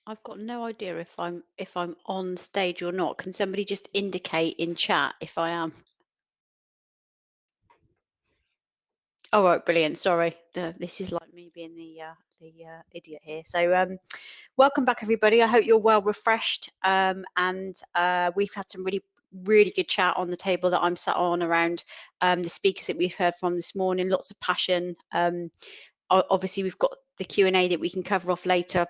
I've got no idea if I'm on stage or not. Can somebody just indicate in chat if I am? All right, brilliant. Sorry, this is like me being the idiot here. So welcome back, everybody. I hope you're well refreshed, and we've had some really good chat on the table that I'm sat on around the speakers that we've heard from this morning. Lots of passion. Obviously, we've got the Q&A that we can cover off later.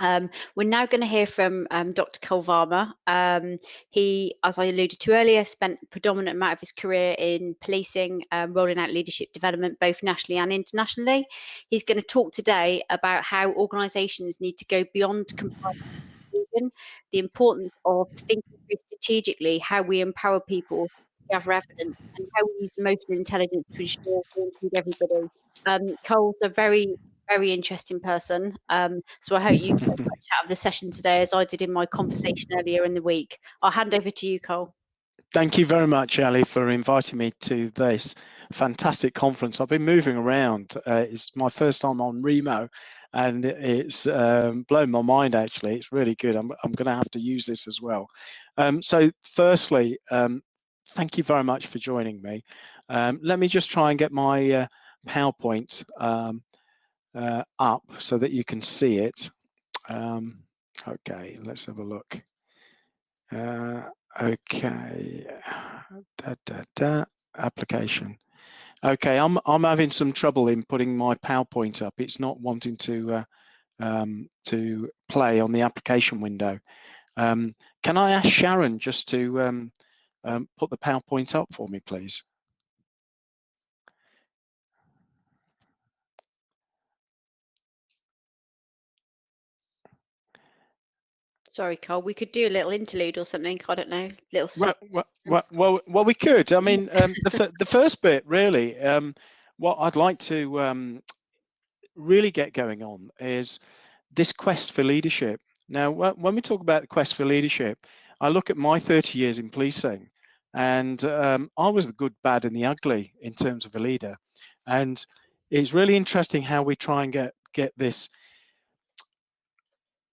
We're now going to hear from Dr. Kulvarma. He, as I alluded to earlier, spent a predominant amount of his career in policing, rolling out leadership development, both nationally and internationally. He's going to talk today about how organisations need to go beyond compliance, the importance of thinking strategically how we empower people to gather evidence and how we use emotional intelligence to ensure we include everybody. Cole's a very interesting person, so I hope you get much out of the session today as I did in my conversation earlier in the week. I'll hand over to you, Cole. Thank you very much, Ellie, for inviting me to this fantastic conference. I've been moving around. It's my first time on Remo, and it's blown my mind, actually. It's really good. I'm going to have to use this as well. So firstly, thank you very much for joining me. Let me just try and get my PowerPoint up so that you can see it. Okay, let's have a look. Okay, application. Okay, I'm having some trouble in putting my PowerPoint up. It's not wanting to play on the application window. Can I ask Sharon just to put the PowerPoint up for me, please? Sorry, Cole. We could do a little interlude or something. I don't know. Little. Well, we could. I mean, the first bit really. What I'd like to really get going on is this quest for leadership. Now, when we talk about the quest for leadership, I look at my 30 years in policing, and I was the good, bad, and the ugly in terms of a leader. And it's really interesting how we try and get this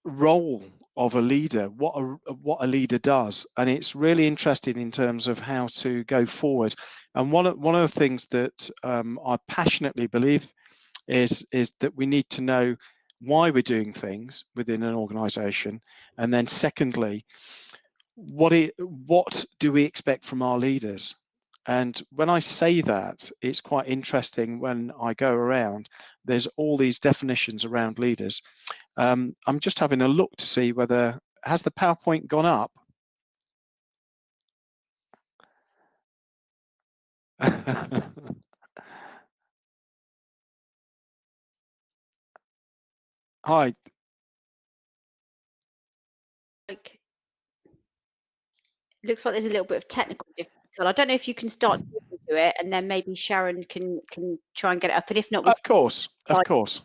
role of a leader, what a leader does, and it's really interesting in terms of how to go forward. And one of the things that I passionately believe is that we need to know why we're doing things within an organization, and then secondly, what do we expect from our leaders? And when I say that, it's quite interesting when I go around, there's all these definitions around leaders. I'm just having a look to see whether, has the PowerPoint gone up? Hi. Looks like there's a little bit of technical difficulty. I don't know if you can start talking to it, and then maybe Sharon can try and get it up. And if not, Of course. participants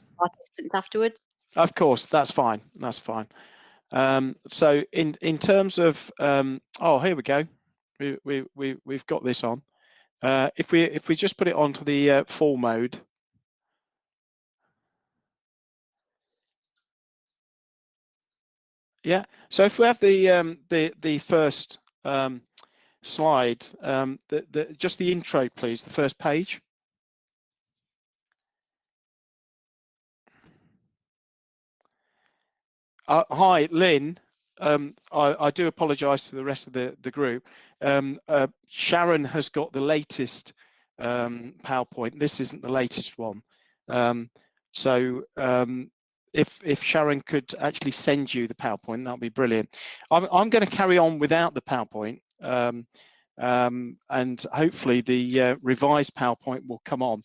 afterwards. Of course, that's fine. That's fine. So in terms of oh, here we go. We've got this on. If we just put it onto the full mode. Yeah. So if we have the first slide, just the intro, please. The first page. Hi, Lynn. I do apologise to the rest of the group. Sharon has got the latest PowerPoint. This isn't the latest one. If Sharon could actually send you the PowerPoint, that'd be brilliant. I'm going to carry on without the PowerPoint, and hopefully the revised PowerPoint will come on.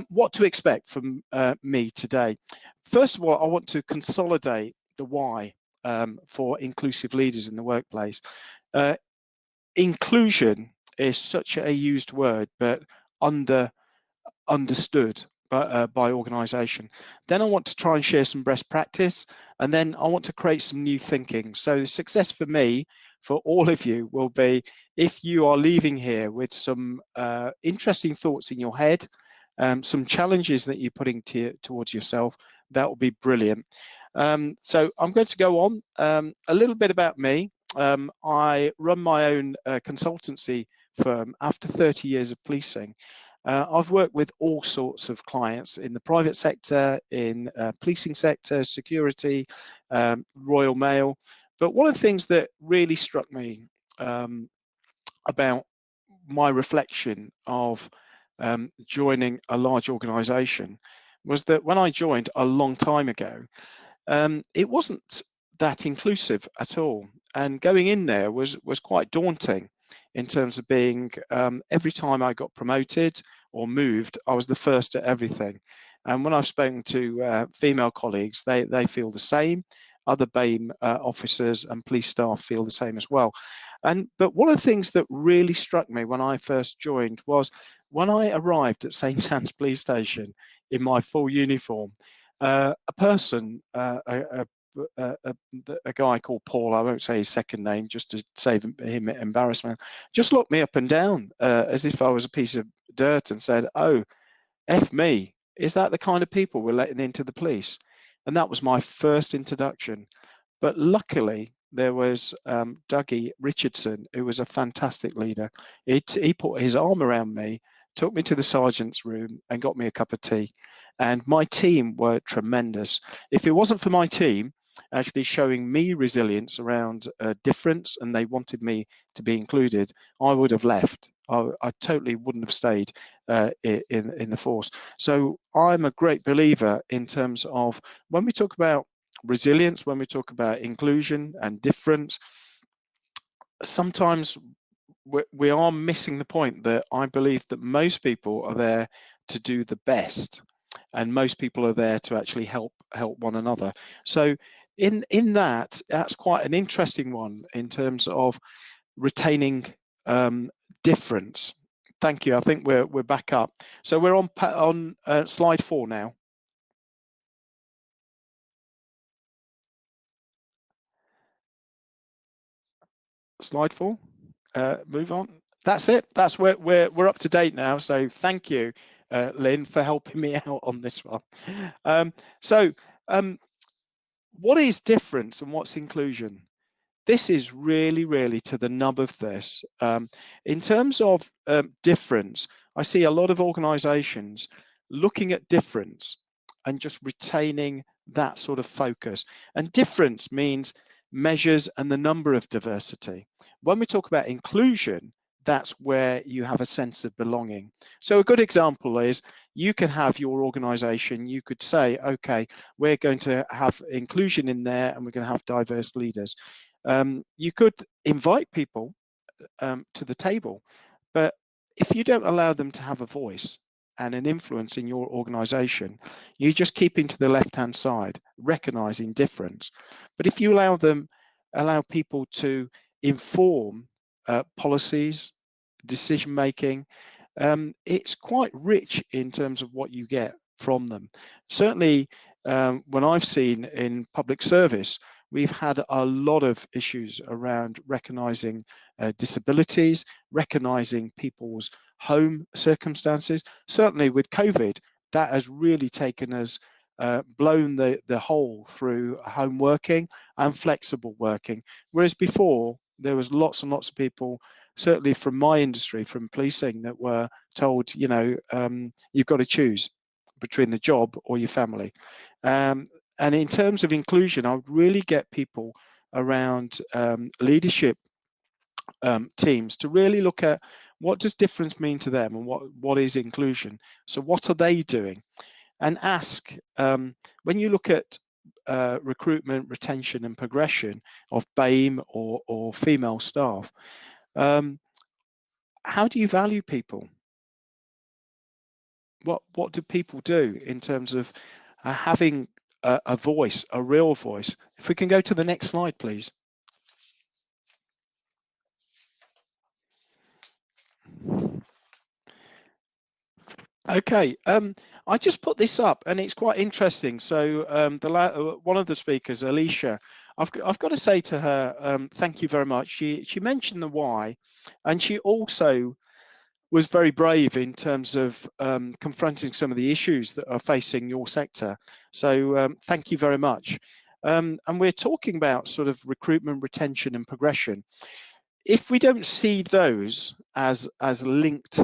What to expect from me today? First of all, I want to consolidate the why for inclusive leaders in the workplace. Inclusion is such a used word, but understood by organisation. Then I want to try and share some best practice, and then I want to create some new thinking. So success for me, for all of you, will be if you are leaving here with some interesting thoughts in your head, some challenges that you're putting towards yourself. That will be brilliant. So I'm going to go on a little bit about me. I run my own consultancy firm after 30 years of policing. I've worked with all sorts of clients in the private sector, in policing sector, security, Royal Mail. But one of the things that really struck me about my reflection of joining a large organisation was that when I joined a long time ago, it wasn't that inclusive at all. And going in there was quite daunting in terms of being, every time I got promoted or moved, I was the first at everything. And when I've spoken to female colleagues, they feel the same. Other BAME officers and police staff feel the same as well. But one of the things that really struck me when I first joined was when I arrived at St. Anne's Police Station in my full uniform, a person, a guy called Paul, I won't say his second name just to save him embarrassment, just looked me up and down as if I was a piece of dirt and said, "Oh, F me, is that the kind of people we're letting into the police?" And that was my first introduction. But luckily, there was Dougie Richardson, who was a fantastic leader. He put his arm around me, took me to the sergeant's room and got me a cup of tea. And my team were tremendous. If it wasn't for my team actually showing me resilience around difference, and they wanted me to be included, I would have left. I totally wouldn't have stayed in the force. So I'm a great believer in terms of when we talk about resilience, when we talk about inclusion and difference, sometimes we are missing the point that I believe that most people are there to do the best, and most people are there to actually help one another. So in that's quite an interesting one in terms of retaining difference. Thank you. I think we're back up. So we're on slide 4 now. Slide 4. Move on. That's it. That's where we're up to date now. So thank you, Lynn, for helping me out on this one. What is difference and what's inclusion? This is really to the nub of this. In terms of difference, I see a lot of organizations looking at difference and just retaining that sort of focus. And difference means measures and the number of diversity. When we talk about inclusion, that's where you have a sense of belonging. So a good example is you can have your organization, you could say, okay, we're going to have inclusion in there and we're going to have diverse leaders. You could invite people to the table, but if you don't allow them to have a voice and an influence in your organization, you're just keeping to the left-hand side, recognizing difference. But if you allow people to inform policies, decision making, it's quite rich in terms of what you get from them. Certainly, when I've seen in public service, we've had a lot of issues around recognizing disabilities, recognizing people's home circumstances. Certainly with COVID, that has really taken us, blown the hole through home working and flexible working. Whereas before, there was lots and lots of people, certainly from my industry, from policing, that were told, you know, you've got to choose between the job or your family. And in terms of inclusion, I would really get people around leadership teams to really look at what does difference mean to them and what is inclusion. So what are they doing? And ask, when you look at recruitment, retention and progression of BAME or female staff, how do you value people? What do people do in terms of having a voice, a real voice? If we can go to the next slide, please. Okay, I just put this up and it's quite interesting. So one of the speakers, Alicia, I've got to say to her, thank you very much. She mentioned the why, and she also was very brave in terms of confronting some of the issues that are facing your sector. So thank you very much. And we're talking about sort of recruitment, retention, and progression. If we don't see those as linked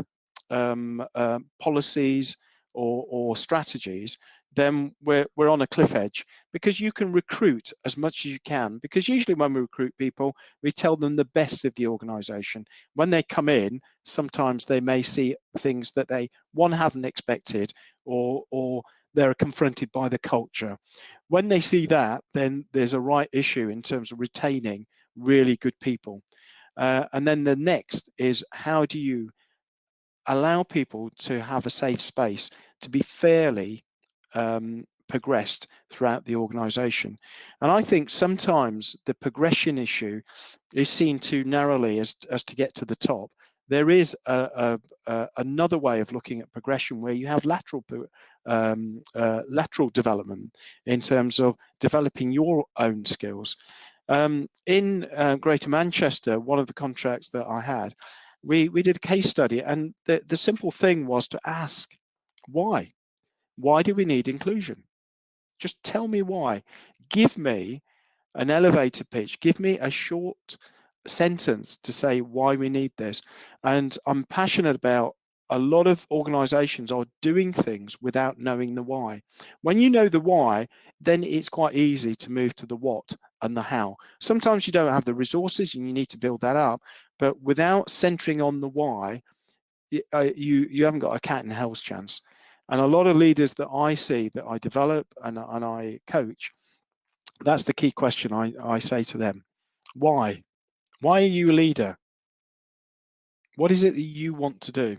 policies or strategies, then we're on a cliff edge, because you can recruit as much as you can, because usually when we recruit people, we tell them the best of the organization. When they come in, sometimes they may see things that they haven't expected, or they're confronted by the culture. When they see that, then there's a right issue in terms of retaining really good people. And then the next is, how do you allow people to have a safe space to be fairly progressed throughout the organization? And I think sometimes the progression issue is seen too narrowly as to get to the top. There is another way of looking at progression, where you have lateral development in terms of developing your own skills. In Greater Manchester, one of the contracts that I had, we did a case study, and the simple thing was to ask, why? Why do we need inclusion? Just tell me why. Give me an elevator pitch. Give me a short sentence to say why we need this. And I'm passionate about, a lot of organizations are doing things without knowing the why. When you know the why, then it's quite easy to move to the what and the how. Sometimes you don't have the resources and you need to build that up, but without centering on the why, you haven't got a cat in hell's chance. And a lot of leaders that I see, that I develop and I coach, that's the key question I say to them. Why? Why are you a leader? What is it that you want to do?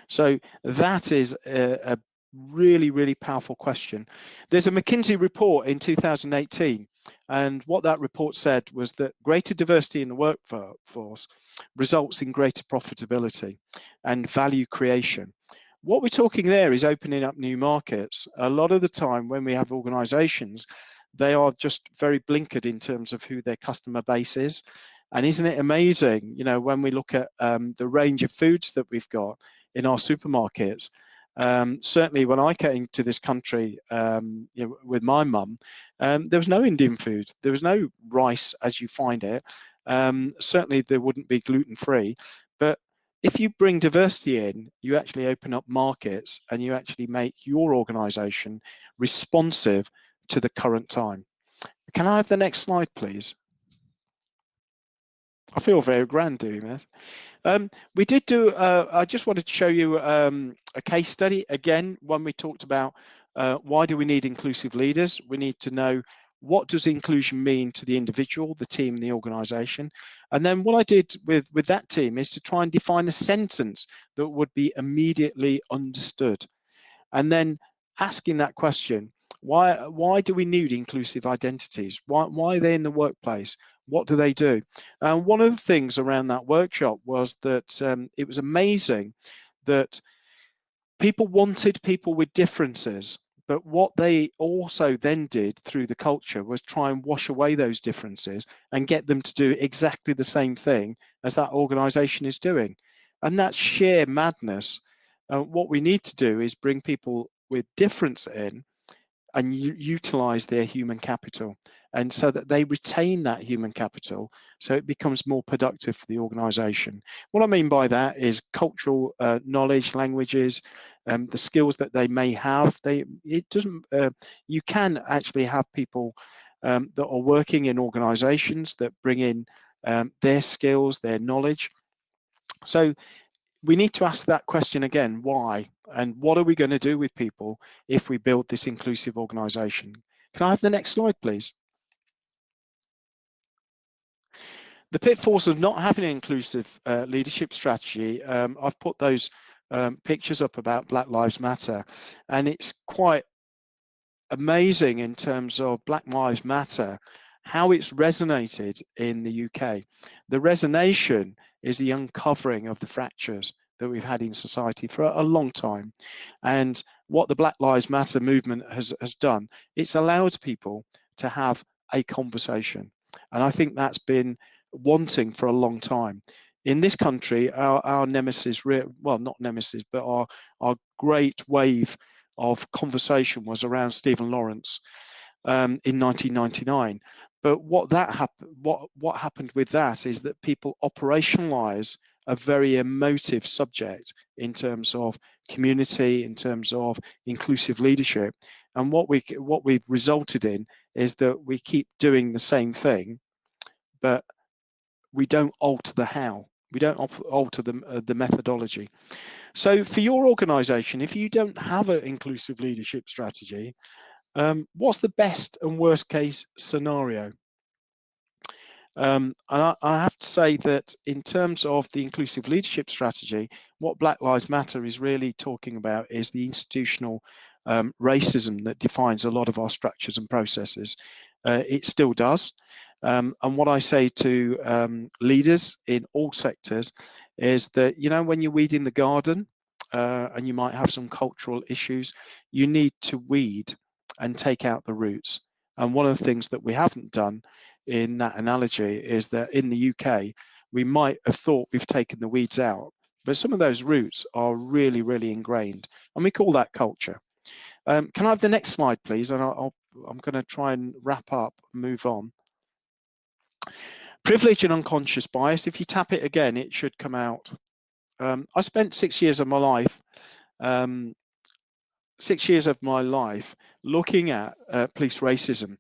So that is a really, really powerful question. There's a McKinsey report in 2018, and what that report said was that greater diversity in the workforce results in greater profitability and value creation. What we're talking there is opening up new markets. A lot of the time when we have organizations, they are just very blinkered in terms of who their customer base is. And isn't it amazing, you know, when we look at the range of foods that we've got in our supermarkets. Certainly when I came to this country with my mum, there was no Indian food. There was no rice as you find it. Certainly there wouldn't be gluten-free. But if you bring diversity in, you actually open up markets and you actually make your organization responsive to the current time. Can I have the next slide, please? I feel very grand doing this. We did do, I just wanted to show you a case study. Again, when we talked about why do we need inclusive leaders, we need to know, what does inclusion mean to the individual, the team, and the organization. And then what I did with that team is to try and define a sentence that would be immediately understood. And then asking that question, why do we need inclusive identities? Why are they in the workplace? What do they do? And one of the things around that workshop was that it was amazing that people wanted people with differences, but what they also then did through the culture was try and wash away those differences and get them to do exactly the same thing as that organization is doing. And that's sheer madness. What we need to do is bring people with difference in and utilize their human capital, and so that they retain that human capital, so it becomes more productive for the organization. What I mean by that is cultural knowledge, languages, the skills that they may have. You can actually have people that are working in organizations that bring in their skills, their knowledge. So we need to ask that question again, why? And what are we going to do with people if we build this inclusive organization? Can I have the next slide, please? The pitfalls of not having an inclusive leadership strategy, I've put those pictures up about Black Lives Matter, and it's quite amazing in terms of Black Lives Matter, how it's resonated in the UK. The resonation is the uncovering of the fractures that we've had in society for a long time. And what the Black Lives Matter movement has done, it's allowed people to have a conversation. And I think that's been wanting for a long time. In this country, our nemesis, well, not nemesis, but our great wave of conversation was around Stephen Lawrence. in 1999. But what happened with that is that people operationalize a very emotive subject in terms of community, in terms of inclusive leadership. And what we've resulted in is that we keep doing the same thing, but we don't alter the how. We don't alter the methodology. So for your organization, if you don't have an inclusive leadership strategy, what's the best and worst case scenario? And I have to say that in terms of the inclusive leadership strategy, what Black Lives Matter is really talking about is the institutional racism that defines a lot of our structures and processes. It still does. And what I say to leaders in all sectors is that, you know, when you're weeding the garden and you might have some cultural issues, you need to weed and take out the roots. And one of the things that we haven't done in that analogy is that in the UK, we might have thought we've taken the weeds out, but some of those roots are really, really ingrained, and we call that culture. Can I have the next slide, please? And I'm going to try and wrap up, move on. Privilege and unconscious bias. If you tap it again, it should come out. I spent 6 years of my life, 6 years of my life looking at police racism.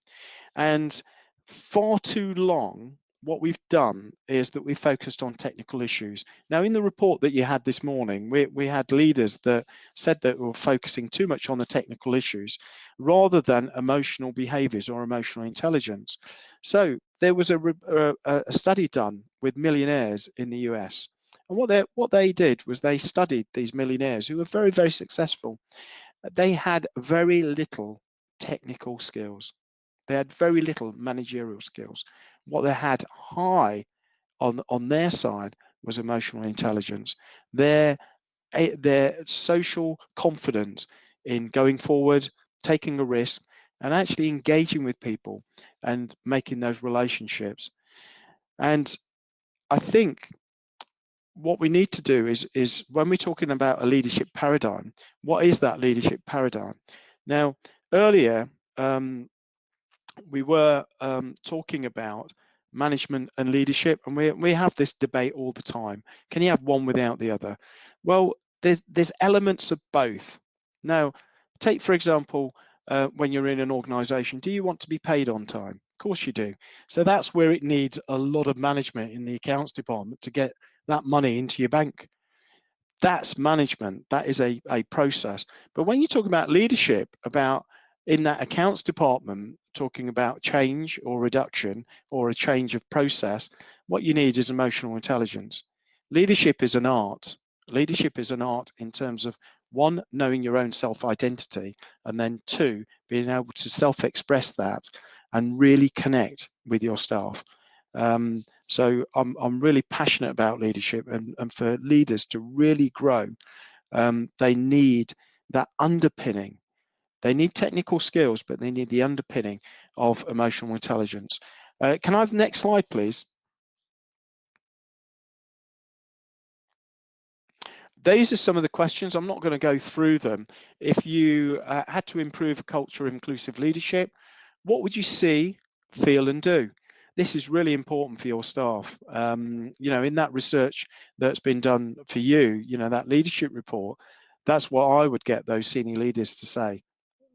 And far too long, what we've done is that we've focused on technical issues. Now, in the report that you had this morning, we had leaders that said that we were focusing too much on the technical issues rather than emotional behaviors or emotional intelligence. So there was a study done with millionaires in the US. And what they did was they studied these millionaires who were very, very successful. They had very little technical skills. They had very little managerial skills. What they had high on their side was emotional intelligence. Their social confidence in going forward, taking a risk, and actually engaging with people and making those relationships. And I think what we need to do is when we're talking about a leadership paradigm, what is that leadership paradigm? Now, earlier, we were talking about management and leadership, and we have this debate all the time. Can you have one without the other? Well, there's elements of both. Now, take for example, when you're in an organization, do you want to be paid on time? Of course you do. So that's where it needs a lot of management in the accounts department to get that money into your bank. That's management. That is a process. But when you talk about leadership, about in that accounts department, talking about change or reduction or a change of process, what you need is emotional intelligence. Leadership is an art. Leadership is an art in terms of, one, knowing your own self-identity, and then two, being able to self-express that and really connect with your staff. So I'm really passionate about leadership, and for leaders to really grow, they need that underpinning. They need technical skills, but they need the underpinning of emotional intelligence. Can I have the next slide, please? These are some of the questions. I'm not going to go through them. If you had to improve a culture of inclusive leadership, what would you see, feel, and do? This is really important for your staff. You know, in that research that's been done for you, you know, that leadership report, that's what I would get those senior leaders to say.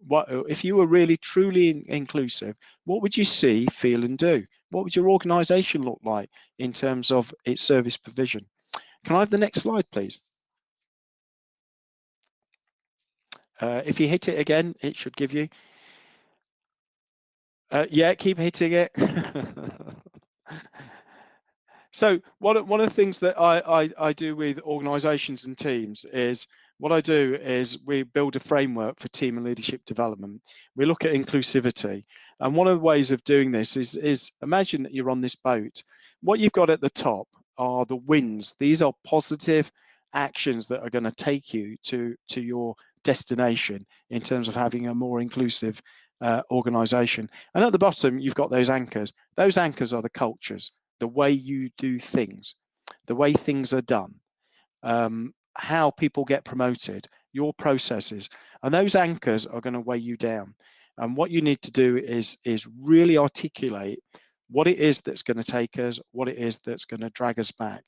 What if you were really truly inclusive, what would you see, feel, and do? What would your organization look like in terms of its service provision? Can I have the next slide, please? If you hit it again, it should give you. Yeah, keep hitting it. So one of the things that I do with organizations and teams is, what I do is we build a framework for team and leadership development. We look at inclusivity. And one of the ways of doing this is imagine that you're on this boat. What you've got at the top are the wins. These are positive actions that are going to take you to your destination in terms of having a more inclusive organization. And at the bottom, you've got those anchors. Those anchors are the cultures, the way you do things, the way things are done, how people get promoted, your processes. And those anchors are going to weigh you down. And what you need to do is really articulate what it is that's going to take us, what it is that's going to drag us back,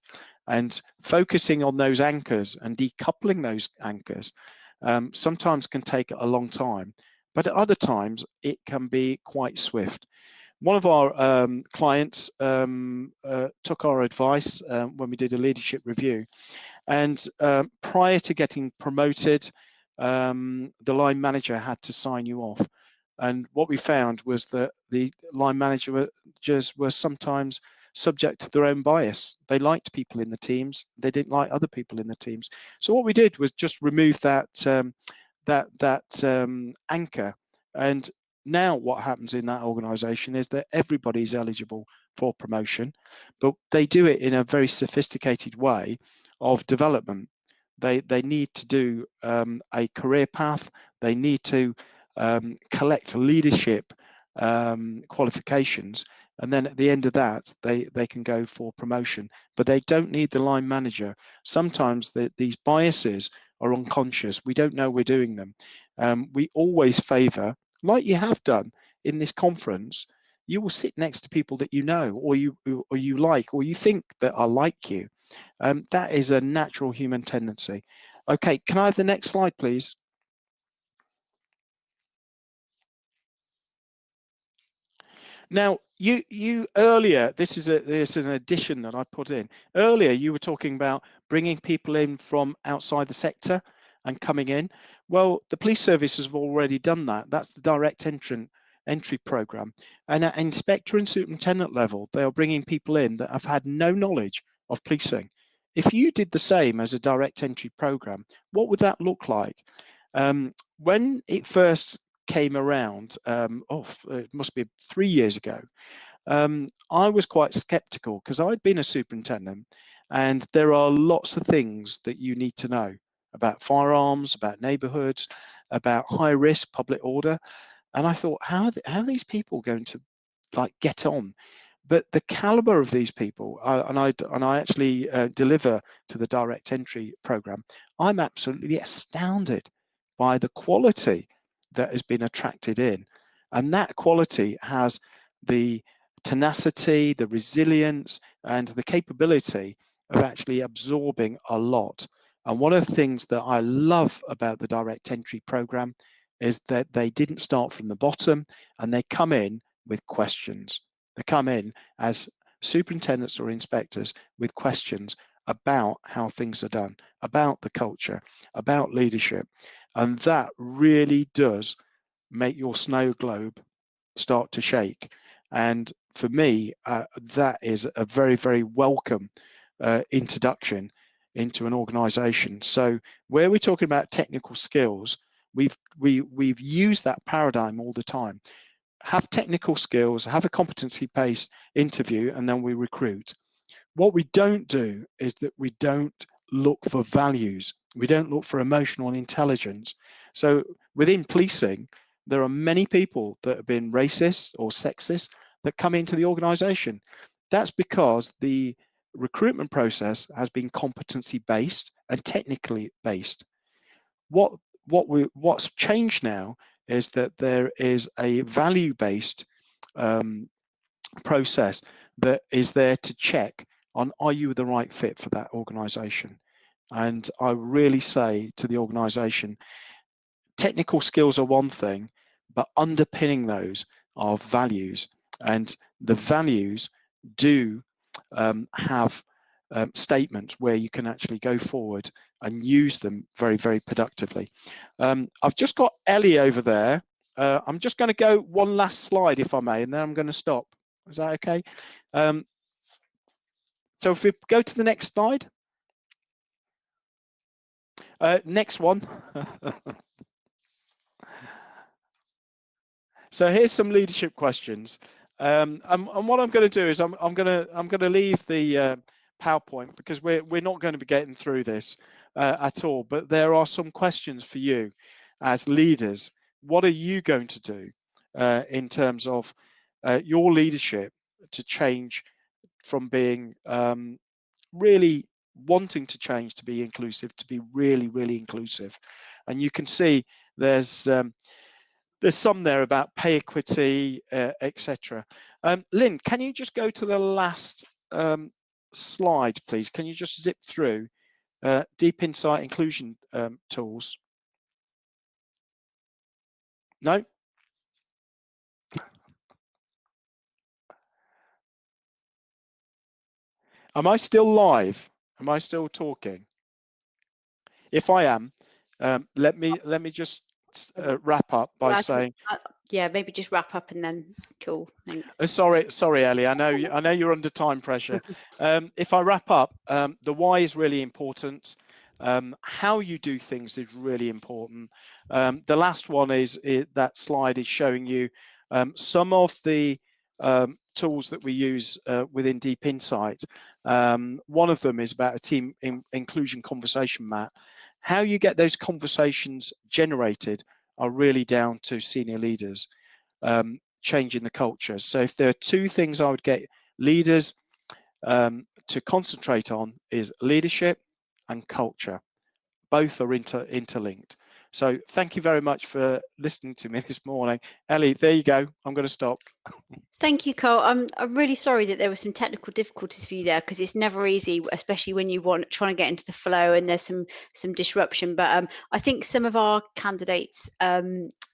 and focusing on those anchors and decoupling those anchors sometimes can take a long time, but at other times it can be quite swift. One of our clients took our advice when we did a leadership review, and prior to getting promoted, the line manager had to sign you off. And what we found was that the line managers were sometimes subject to their own bias. They liked people in the teams, they didn't like other people in the teams. So what we did was just remove that anchor. And now what happens in that organization is that everybody's eligible for promotion, but they do it in a very sophisticated way of development. They need to do a career path. They need to collect leadership qualifications, and then at the end of that they can go for promotion, but they don't need the line manager. Sometimes these biases are unconscious. We don't know we're doing them. We always favor, like you have done in this conference, you will sit next to people that you know, or you like, or you think that are like you. That is a natural human tendency. Okay, can I have the next slide, please? Now, you earlier, this is an addition that I put in. Earlier, you were talking about bringing people in from outside the sector and coming in. Well, the police service has already done that. That's the direct entry program. And at inspector and superintendent level, they are bringing people in that have had no knowledge of policing. If you did the same as a direct entry program, what would that look like? When it first came around, it must be 3 years ago, I was quite skeptical because I'd been a superintendent, and there are lots of things that you need to know about firearms, about neighbourhoods, about high risk public order. And I thought, how are these people going to get on? But the caliber of these people, and I actually deliver to the direct entry program, I'm absolutely astounded by the quality that has been attracted in. And that quality has the tenacity, the resilience, and the capability of actually absorbing a lot. And one of the things that I love about the direct entry program is that they didn't start from the bottom, and they come in with questions. They come in as superintendents or inspectors with questions about how things are done, about the culture, about leadership. And that really does make your snow globe start to shake. And for me, that is a very, very welcome introduction into an organization. So where we're talking about technical skills, we've used that paradigm all the time. Have technical skills, have a competency-based interview, and then we recruit. What we don't do is that we don't look for values. We don't look for emotional intelligence. So within policing, there are many people that have been racist or sexist that come into the organization. That's because the recruitment process has been competency-based and technically based. What's changed now is that there is a value-based process that is there to check on, are you the right fit for that organization? And I really say to the organization, technical skills are one thing, but underpinning those are values, and the values do have statements where you can actually go forward and use them very, very productively. I've just got Ellie over there. I'm just going to go one last slide, if I may, and then I'm going to stop. Is that okay? So if we go to the next slide. Next one. So here's some leadership questions. And what I'm going to do is I'm going to leave the PowerPoint because we're not going to be getting through this at all. But there are some questions for you as leaders. What are you going to do in terms of your leadership to change from being really wanting to change to be inclusive, to be really, really inclusive? And you can see there's there's some there about pay equity, etc. Lynn, can you just go to the last slide, please? Can you just zip through deep insight inclusion tools? No? Am I still live? Am I still talking? If I am, let me just wrap up by saying. Yeah, maybe just wrap up and then cool. Thanks. Sorry, Ellie. I know you're under time pressure. If I wrap up, the why is really important. How you do things is really important. The last one is that slide is showing you some of the tools that we use within Deep Insight. One of them is about a team inclusion conversation map. How you get those conversations generated are really down to senior leaders changing the culture. So if there are two things I would get leaders to concentrate on is leadership and culture. Both are interlinked. So thank you very much for listening to me this morning. Ellie, there you go. I'm going to stop. Thank you, Cole. I'm really sorry that there were some technical difficulties for you there, because it's never easy, especially when you trying to get into the flow and there's some disruption. But I think some of our candidates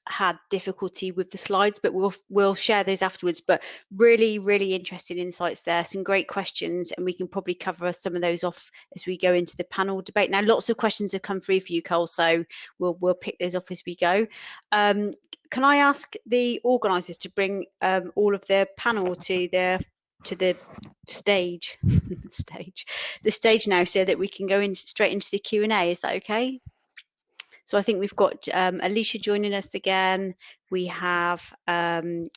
had difficulty with the slides, but we'll share those afterwards. But really interesting insights there, some great questions, and we can probably cover some of those off as we go into the panel debate. Now, lots of questions have come through for you, Cole, so we'll pick those off as we go. Can I ask the organisers to bring all of the panel to the stage the stage now, so that we can go straight into the Q&A? Is that okay? So I think we've got Alicia joining us again. We have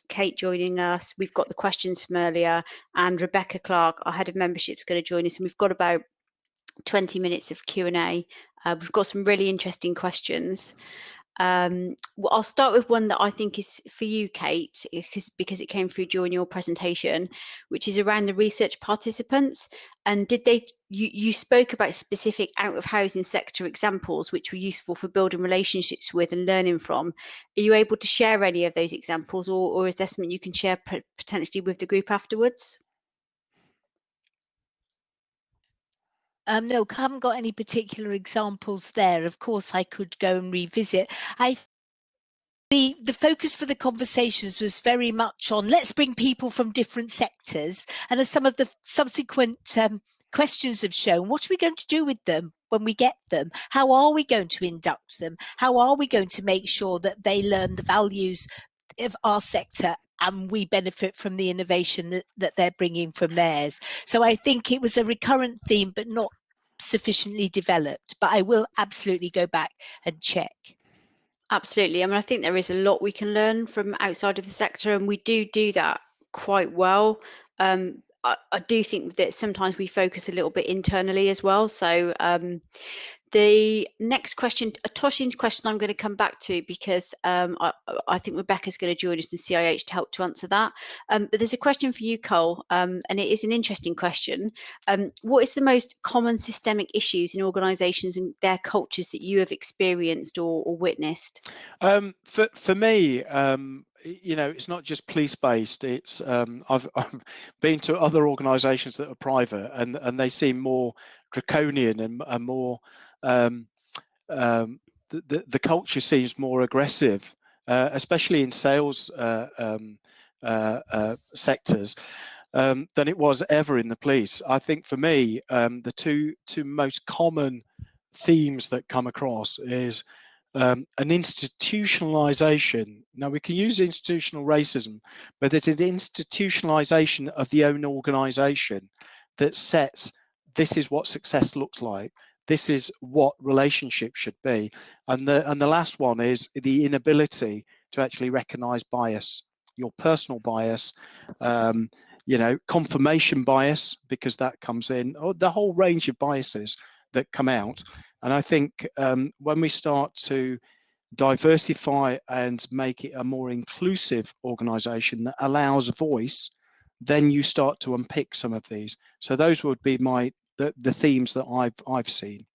Kate joining us. We've got the questions from earlier, and Rebecca Clark, our head of membership, is going to join us. And we've got about 20 minutes of Q&A. We've got some really interesting questions. Well, I'll start with one that I think is for you, Kate, because it came through during your presentation, which is around the research participants. And you spoke about specific out of housing sector examples which were useful for building relationships with and learning from. Are you able to share any of those examples, or is there something you can share potentially with the group afterwards? No, I haven't got any particular examples there. Of course, I could go and revisit. The focus for the conversations was very much on let's bring people from different sectors, and as some of the subsequent questions have shown, what are we going to do with them when we get them? How are we going to induct them? How are we going to make sure that they learn the values of our sector and we benefit from the innovation that they're bringing from theirs? So I think it was a recurrent theme, but not sufficiently developed. But I will absolutely go back and check. Absolutely. I mean, I think there is a lot we can learn from outside of the sector, and we do that quite well. I do think that sometimes we focus a little bit internally as well. So the next question, Toshin's question, I'm going to come back to, because I think Rebecca's going to join us from CIH to help to answer that. But there's a question for you, Cole, and it is an interesting question. What is the most common systemic issues in organisations and their cultures that you have experienced or witnessed? For me, you know, it's not just police-based. It's I've been to other organisations that are private, and they seem more draconian and more. The culture seems more aggressive, especially in sales sectors, than it was ever in the police. I think for me, the two most common themes that come across is an institutionalization. Now, we can use institutional racism, but it's an institutionalization of the own organization that sets, this is what success looks like. This is what relationships should be. And the last one is the inability to actually recognize bias, your personal bias, you know, confirmation bias, because that comes in, or the whole range of biases that come out. And I think when we start to diversify and make it a more inclusive organization that allows voice, then you start to unpick some of these. So those would be the themes that I've seen.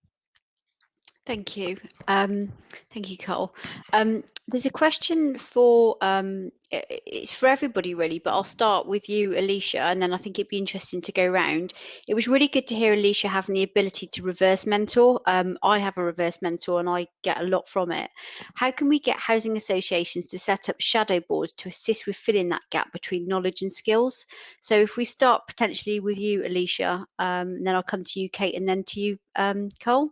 Thank you. Thank you, Cole. There's a question for, it's for everybody really, but I'll start with you, Alicia, and then I think it'd be interesting to go round. It was really good to hear Alicia having the ability to reverse mentor. I have a reverse mentor and I get a lot from it. How can we get housing associations to set up shadow boards to assist with filling that gap between knowledge and skills? So if we start potentially with you, Alicia, then I'll come to you, Kate, and then to you, Cole.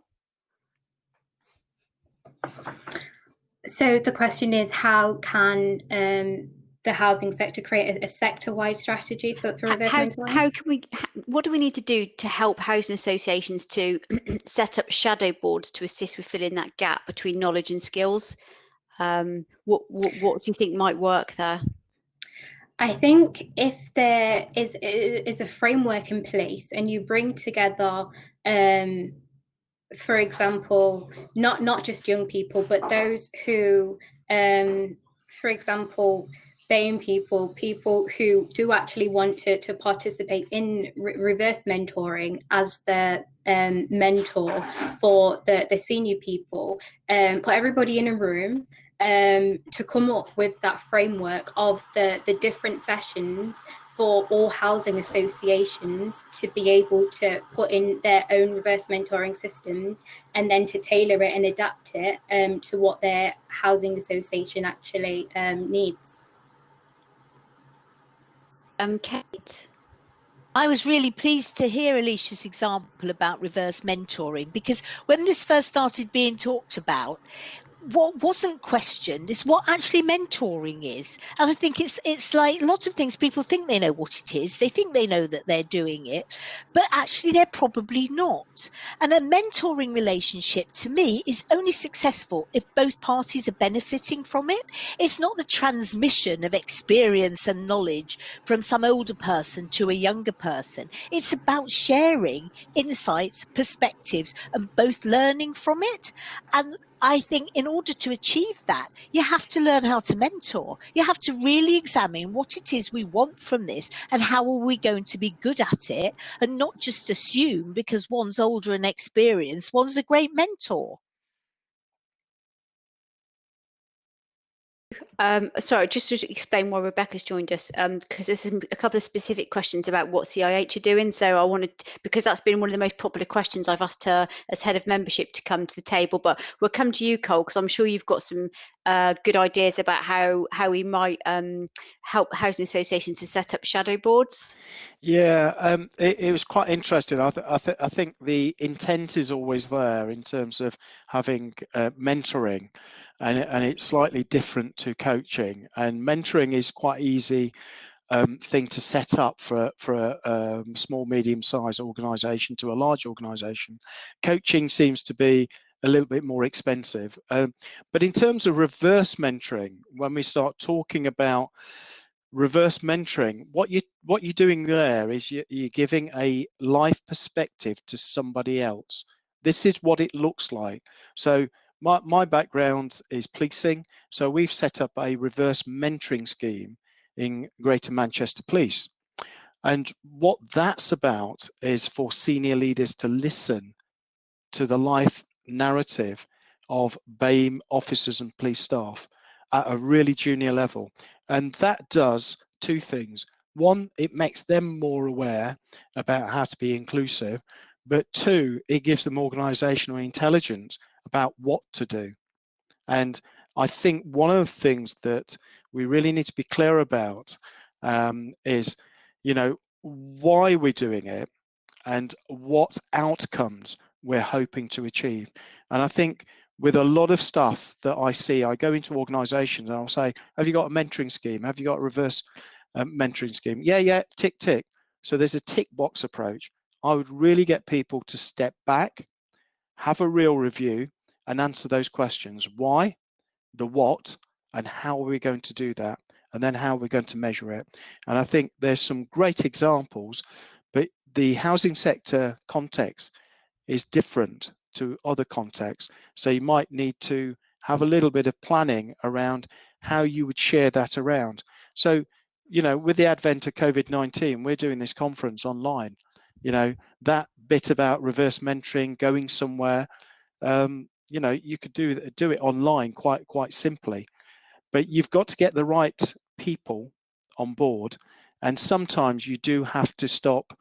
So the question is, how can the housing sector create a sector-wide strategy for reverse mentoring? How can we? What do we need to do to help housing associations to set up shadow boards to assist with filling that gap between knowledge and skills? What do you think might work there? I think if there is a framework in place and you bring together, for example, not just young people, but those who, for example, BAME people who do actually want to participate in reverse mentoring as the mentor for the senior people, put everybody in a room to come up with that framework of the different sessions for all housing associations to be able to put in their own reverse mentoring systems, and then to tailor it and adapt it to what their housing association actually needs. Kate? I was really pleased to hear Alicia's example about reverse mentoring, because when this first started being talked about, what wasn't questioned is what actually mentoring is. And I think it's like lots of things, people think they know what it is, they think they know that they're doing it, but actually they're probably not. And a mentoring relationship to me is only successful if both parties are benefiting from it. It's not the transmission of experience and knowledge from some older person to a younger person. It's about sharing insights, perspectives, and both learning from it. And I think in order to achieve that, you have to learn how to mentor. You have to really examine what it is we want from this and how are we going to be good at it, and not just assume because one's older and experienced, one's a great mentor. Sorry, just to explain why Rebecca's joined us, because there's a couple of specific questions about what CIH are doing. So I wanted, because that's been one of the most popular questions, I've asked her as head of membership to come to the table. But we'll come to you, Cole, because I'm sure you've got some good ideas about how we might help housing associations to set up shadow boards. Yeah, it was quite interesting. I think the intent is always there in terms of having mentoring, and it's slightly different to coaching. And mentoring is quite easy thing to set up for a small, medium-sized organisation to a large organisation. Coaching seems to be a little bit more expensive. But in terms of reverse mentoring, when we start talking about reverse mentoring, what you're doing there is you're giving a life perspective to somebody else. This is what it looks like. So my background is policing, so we've set up a reverse mentoring scheme in Greater Manchester Police, and what that's about is for senior leaders to listen to the life narrative of BAME officers and police staff at a really junior level. And that does two things. One, it makes them more aware about how to be inclusive, but two, it gives them organizational intelligence about what to do. And I think one of the things that we really need to be clear about is, why we're doing it and what outcomes we're hoping to achieve. And I think with a lot of stuff that I see, I go into organizations and I'll say, have you got a mentoring scheme? Have you got a reverse mentoring scheme? Yeah, tick, tick. So there's a tick box approach. I would really get people to step back, have a real review, and answer those questions. Why, the what, and how are we going to do that? And then how are we going to measure it? And I think there's some great examples, but the housing sector context is different to other contexts. So you might need to have a little bit of planning around how you would share that around. So, with the advent of COVID-19, we're doing this conference online. That bit about reverse mentoring, going somewhere, you could do it online quite simply. but you've got to get the right people on board, and sometimes you do have to stop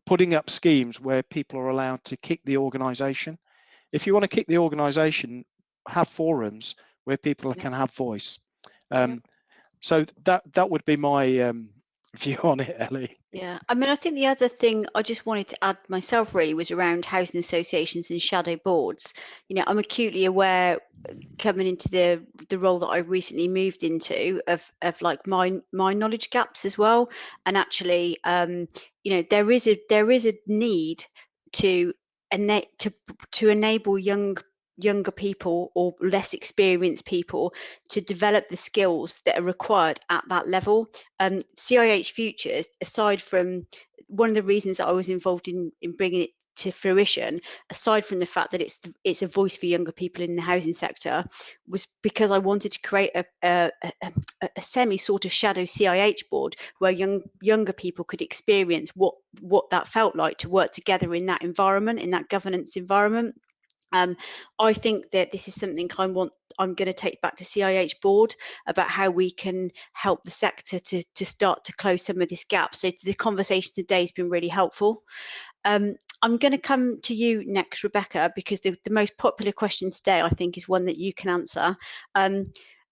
putting up schemes where people are allowed to kick the organisation. If you want to kick the organisation, have forums where people can have voice. So that would be my view on it, Ellie. Yeah, I mean, I think the other thing I just wanted to add myself really was around housing associations and shadow boards. You know, I'm acutely aware coming into the role that I recently moved into of like my knowledge gaps as well. And actually, you know, there is a need to enable younger people or less experienced people to develop the skills that are required at that level. CIH Futures, aside from one of the reasons that I was involved in bringing it to fruition, aside from the fact that it's a voice for younger people in the housing sector, was because I wanted to create a semi sort of shadow CIH board where younger people could experience what that felt like to work together in that environment, in that governance environment. I think that this is something I'm going to take back to CIH board about how we can help the sector to start to close some of this gap. So the conversation today has been really helpful. I'm going to come to you next, Rebecca, because the most popular question today, I think, is one that you can answer.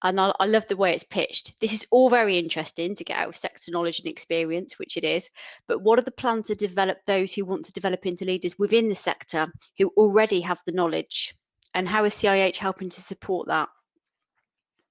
And I love the way it's pitched. This is all very interesting to get out of sector knowledge and experience, which it is. But what are the plans to develop those who want to develop into leaders within the sector who already have the knowledge? And how is CIH helping to support that?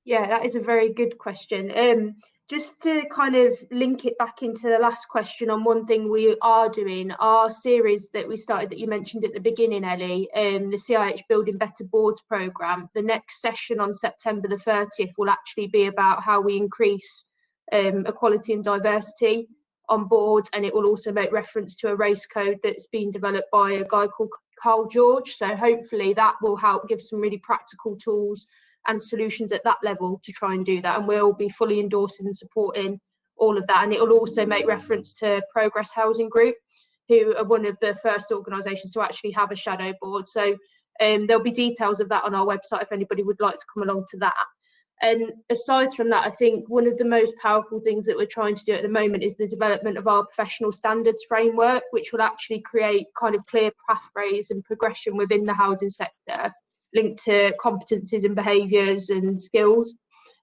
Yeah, that is a very good question. Just to kind of link it back into the last question on one thing we are doing, our series that we started that you mentioned at the beginning, Ellie, the CIH Building Better Boards programme, the next session on September the 30th will actually be about how we increase equality and diversity on boards, and it will also make reference to a race code that's been developed by a guy called Carl George. So hopefully that will help give some really practical tools and solutions at that level to try and do that, and we'll be fully endorsing and supporting all of that. And it will also make reference to Progress Housing Group, who are one of the first organisations to actually have a shadow board. So there'll be details of that on our website if anybody would like to come along to that. And aside from that, I think one of the most powerful things that we're trying to do at the moment is the development of our professional standards framework, which will actually create kind of clear pathways and progression within the housing sector, linked to competencies and behaviours and skills.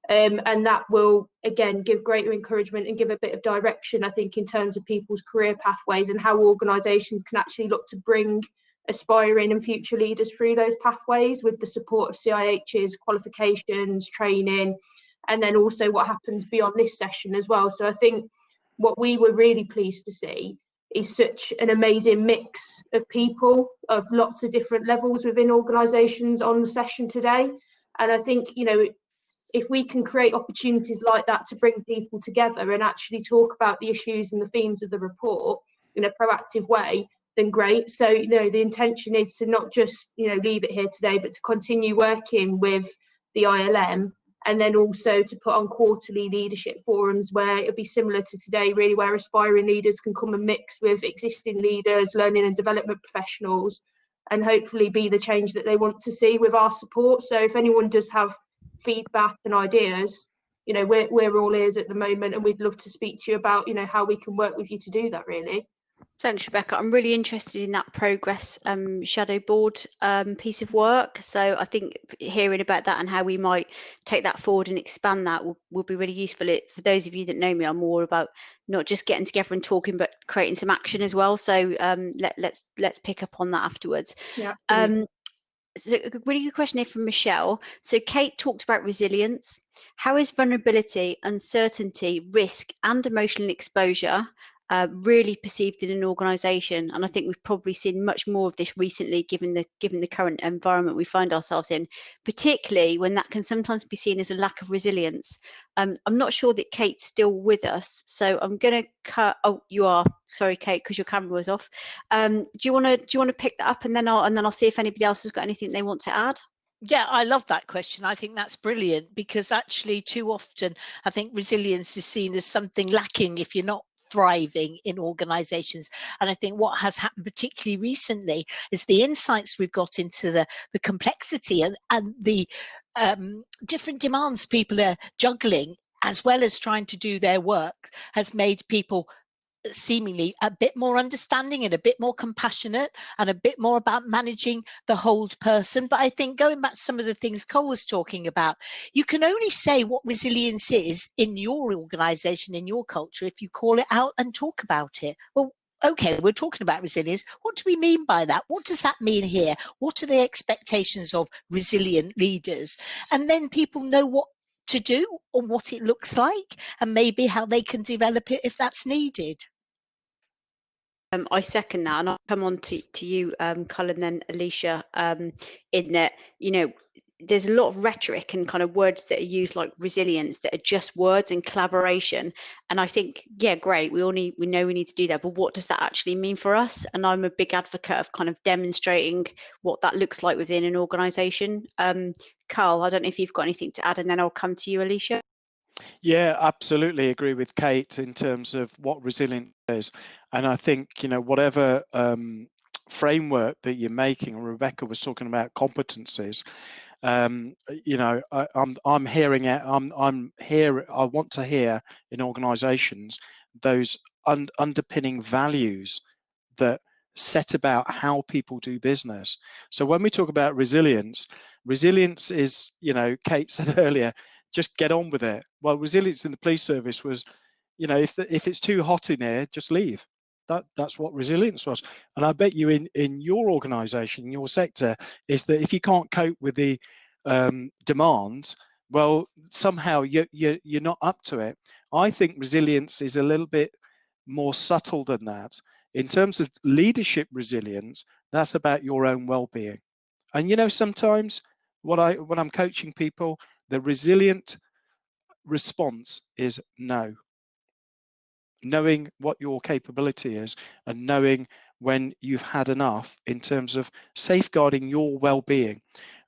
And that will, again, give greater encouragement and give a bit of direction, I think, in terms of people's career pathways and how organisations can actually look to bring aspiring and future leaders through those pathways with the support of CIH's qualifications, training, and then also what happens beyond this session as well. So I think what we were really pleased to see is such an amazing mix of people of lots of different levels within organisations on the session today. And I think, you know, if we can create opportunities like that to bring people together and actually talk about the issues and the themes of the report in a proactive way, then great. So, you know, the intention is to not just, you know, leave it here today, but to continue working with the ILM, and then also to put on quarterly leadership forums where it'll be similar to today, really, where aspiring leaders can come and mix with existing leaders, learning and development professionals, and hopefully be the change that they want to see with our support. So if anyone does have feedback and ideas, you know, we're all ears at the moment, and we'd love to speak to you about, you know, how we can work with you to do that, really. Thanks, Rebecca. I'm really interested in that Progress shadow board piece of work. So I think hearing about that and how we might take that forward and expand that will be really useful. For those of you that know me, I'm more about not just getting together and talking, but creating some action as well. So let's pick up on that afterwards. Yeah. So a really good question here from Michelle. So Kate talked about resilience. How is vulnerability, uncertainty, risk, and emotional exposure really perceived in an organisation? And I think we've probably seen much more of this recently, given the current environment we find ourselves in, particularly when that can sometimes be seen as a lack of resilience. I'm not sure that Kate's still with us, so I'm going to cut. Oh, you are. Sorry, Kate, because your camera was off. Do you want to pick that up, and then I'll see if anybody else has got anything they want to add? Yeah, I love that question. I think that's brilliant, because actually too often I think resilience is seen as something lacking if you're not thriving in organizations. And I think what has happened particularly recently is the insights we've got into the complexity and the different demands people are juggling, as well as trying to do their work, has made people seemingly a bit more understanding and a bit more compassionate and a bit more about managing the whole person. But I think going back to some of the things Cole was talking about, you can only say what resilience is in your organisation, in your culture, if you call it out and talk about it. Well, okay, we're talking about resilience. What do we mean by that? What does that mean here? What are the expectations of resilient leaders? And then people know what to do or what it looks like, and maybe how they can develop it if that's needed. I second that, and I'll come on to you, Cullen, then Alicia, in that, you know, there's a lot of rhetoric and kind of words that are used like resilience that are just words and collaboration. And I think, yeah, great, we know we need to do that, but what does that actually mean for us? And I'm a big advocate of kind of demonstrating what that looks like within an organisation. Carl, I don't know if you've got anything to add, and then I'll come to you, Alicia. Yeah, absolutely agree with Kate in terms of what resilience is. And I think, you know, whatever framework that you're making, and Rebecca was talking about competencies, you know, I'm hearing it, I'm here, I want to hear in organizations those underpinning values that set about how people do business. So when we talk about resilience is, you know, Kate said earlier, just get on with it. Well, resilience in the police service was, you know, if it's too hot in here, just leave. That's what resilience was. And I bet you in your organization, in your sector, is that if you can't cope with the demands, well, somehow you're not up to it. I think resilience is a little bit more subtle than that. In terms of leadership resilience, that's about your own well-being. And, you know, sometimes when I'm coaching people, the resilient response is no. Knowing what your capability is and knowing when you've had enough in terms of safeguarding your well-being.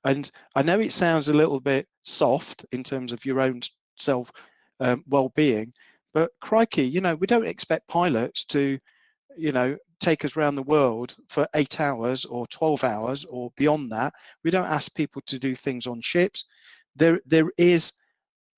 And I know it sounds a little bit soft in terms of your own self well-being, but crikey, you know, we don't expect pilots to, you know, take us around the world for 8 hours or 12 hours or beyond that. We don't ask people to do things on ships. There is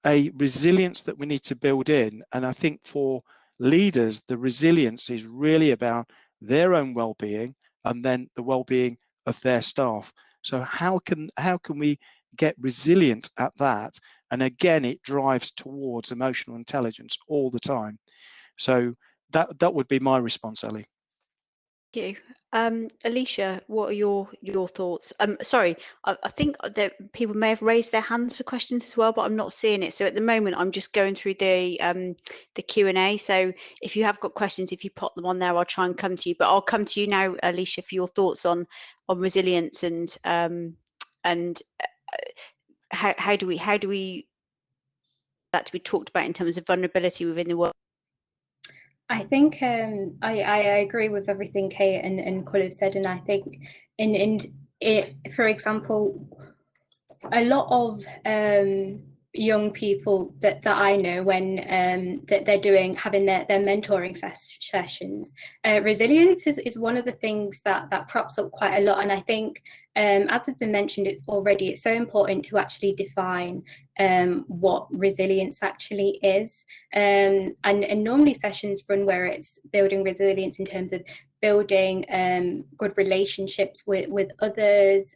a resilience that we need to build in. And I think for leaders, the resilience is really about their own well-being and then the well-being of their staff. So how can we get resilient at that? And again, it drives towards emotional intelligence all the time. So that would be my response, Ellie. Thank you. Alicia, what are your thoughts? Sorry, I think that people may have raised their hands for questions as well, but I'm not seeing it. So at the moment, I'm just going through the Q&A. So if you have got questions, if you pop them on there, I'll try and come to you. But I'll come to you now, Alicia, for your thoughts on resilience and how do we that to be talked about in terms of vulnerability within the world. I think I agree with everything Kate and Cole have said, and I think for example, a lot of young people that I know, when that they're having their mentoring sessions, resilience is one of the things that crops up quite a lot. And I think, as has been mentioned, it's so important to actually define what resilience actually is. And normally sessions run where it's building resilience in terms of building good relationships with others,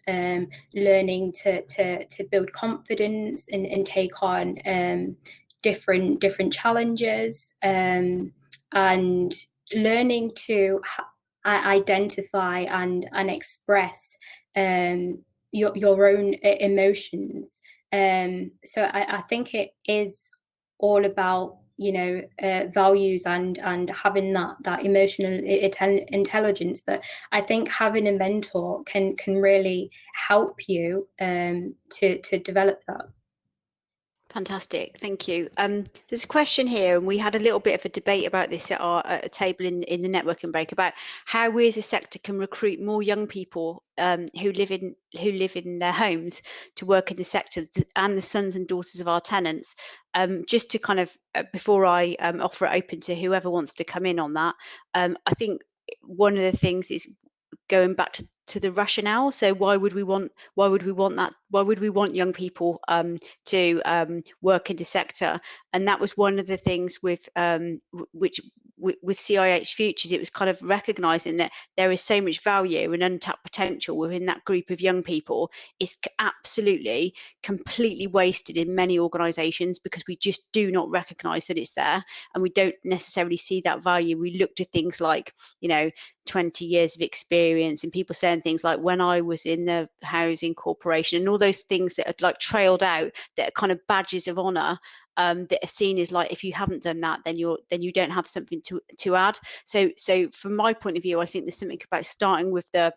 learning to build confidence and take on different challenges, and learning to identify and express your own emotions. So I think it is all about, you know, values and having that emotional intelligence. But I think having a mentor can really help you to develop that. Fantastic, thank you. There's a question here, and we had a little bit of a debate about this at a table in the networking break about how we as a sector can recruit more young people who live in their homes to work in the sector, and the sons and daughters of our tenants. Just to kind of before I offer it open to whoever wants to come in on that, I think one of the things is going back to to the rationale. So why would we want that? Why would we want young people to work in the sector? And that was one of the things with with CIH Futures. It was kind of recognizing that there is so much value and untapped potential within that group of young people. It's absolutely completely wasted in many organizations because we just do not recognize that it's there, and we don't necessarily see that value. We looked at things like, you know, 20 years of experience, and people saying things like, when I was in the housing corporation, and all those things that are like trailed out, that are kind of badges of honor, that are seen as like, if you haven't done that, then you don't have something to add. So from my point of view, I think there's something about starting with the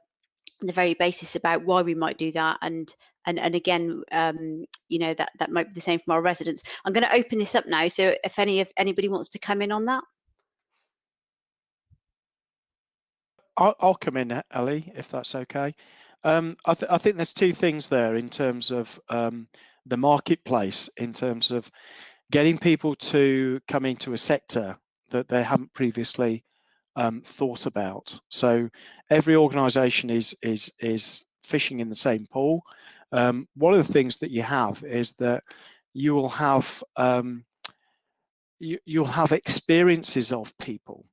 very basis about why we might do that, and again, you know, that might be the same from our residents. I'm going to open this up now, so if anybody wants to come in on that. I'll come in, Ellie, if that's okay. I think there's two things there in terms of the marketplace, in terms of getting people to come into a sector that they haven't previously thought about. So every organisation is fishing in the same pool. One of the things that you have is that you will have you'll have experiences of people,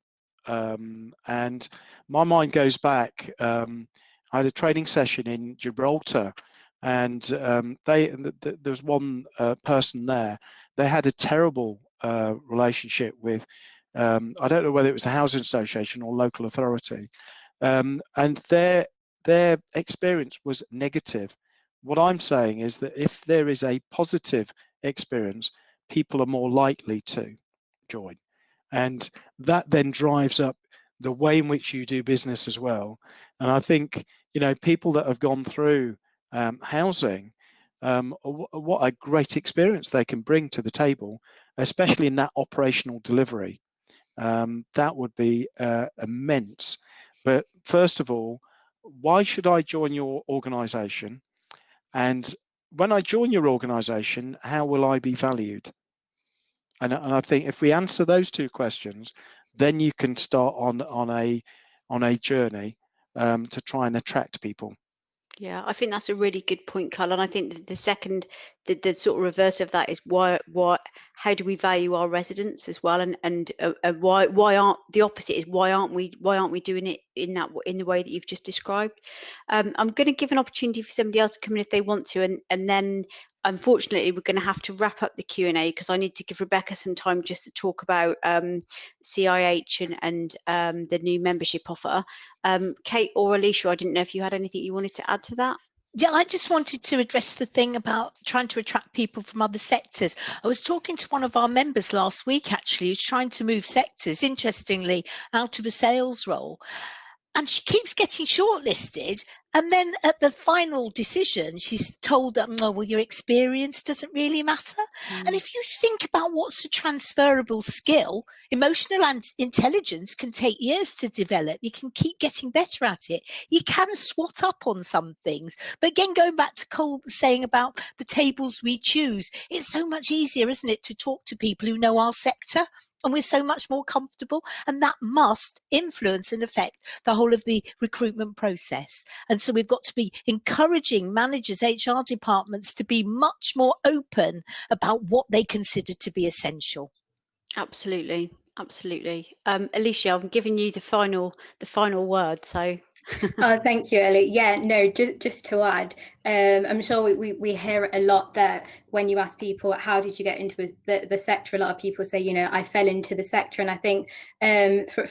and my mind goes back. I had a training session in Gibraltar, and there was one person there. They had a terrible relationship with, I don't know whether it was the housing association or local authority, and their experience was negative. What I'm saying is that if there is a positive experience, people are more likely to join, and that then drives up the way in which you do business as well. And I think, you know, people that have gone through housing, what a great experience they can bring to the table, especially in that operational delivery. That would be immense. But first of all, why should I join your organisation? And when I join your organisation, how will I be valued? And I think if we answer those two questions, then you can start on a journey to try and attract people. Yeah, I think that's a really good point, Carl. And I think that the second, the sort of reverse of that is how do we value our residents as well, and why aren't the opposite is why aren't we doing it in the way that you've just described? I'm going to give an opportunity for somebody else to come in if they want to, and then unfortunately we're going to have to wrap up the Q&A because I need to give Rebecca some time just to talk about CIH and the new membership offer. Kate or Alicia, I didn't know if you had anything you wanted to add to that. Yeah, I just wanted to address the thing about trying to attract people from other sectors. I was talking to one of our members last week, actually, who's trying to move sectors, interestingly, out of a sales role. And she keeps getting shortlisted. And then at the final decision, she's told that, oh, well, your experience doesn't really matter. And if you think about what's a transferable skill, emotional intelligence can take years to develop. You can keep getting better at it. You can swat up on some things. But again, going back to Cole saying about the tables we choose, it's so much easier, isn't it, to talk to people who know our sector? And we're so much more comfortable, and that must influence and affect the whole of the recruitment process. And so we've got to be encouraging managers, HR departments to be much more open about what they consider to be essential. Absolutely, absolutely. Alicia, I'm giving you the final word. So. Oh, thank you, Ellie. Yeah, no, just to add, I'm sure we hear it a lot that when you ask people, how did you get into the sector? A lot of people say, you know, I fell into the sector. And I think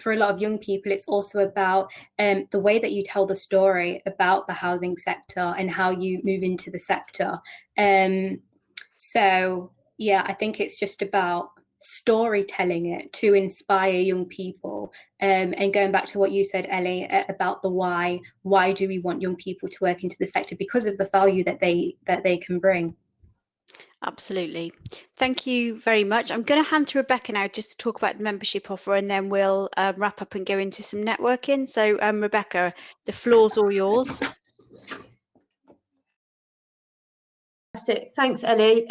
for a lot of young people, it's also about the way that you tell the story about the housing sector and how you move into the sector. So, yeah, I think it's just about storytelling it to inspire young people, and going back to what you said, Ellie, about the why do we want young people to work into the sector? Because of the value that they can bring. Absolutely. Thank you very much. I'm going to hand to Rebecca now just to talk about the membership offer, and then we'll wrap up and go into some networking. So Rebecca, the floor's all yours. Thanks, Ellie.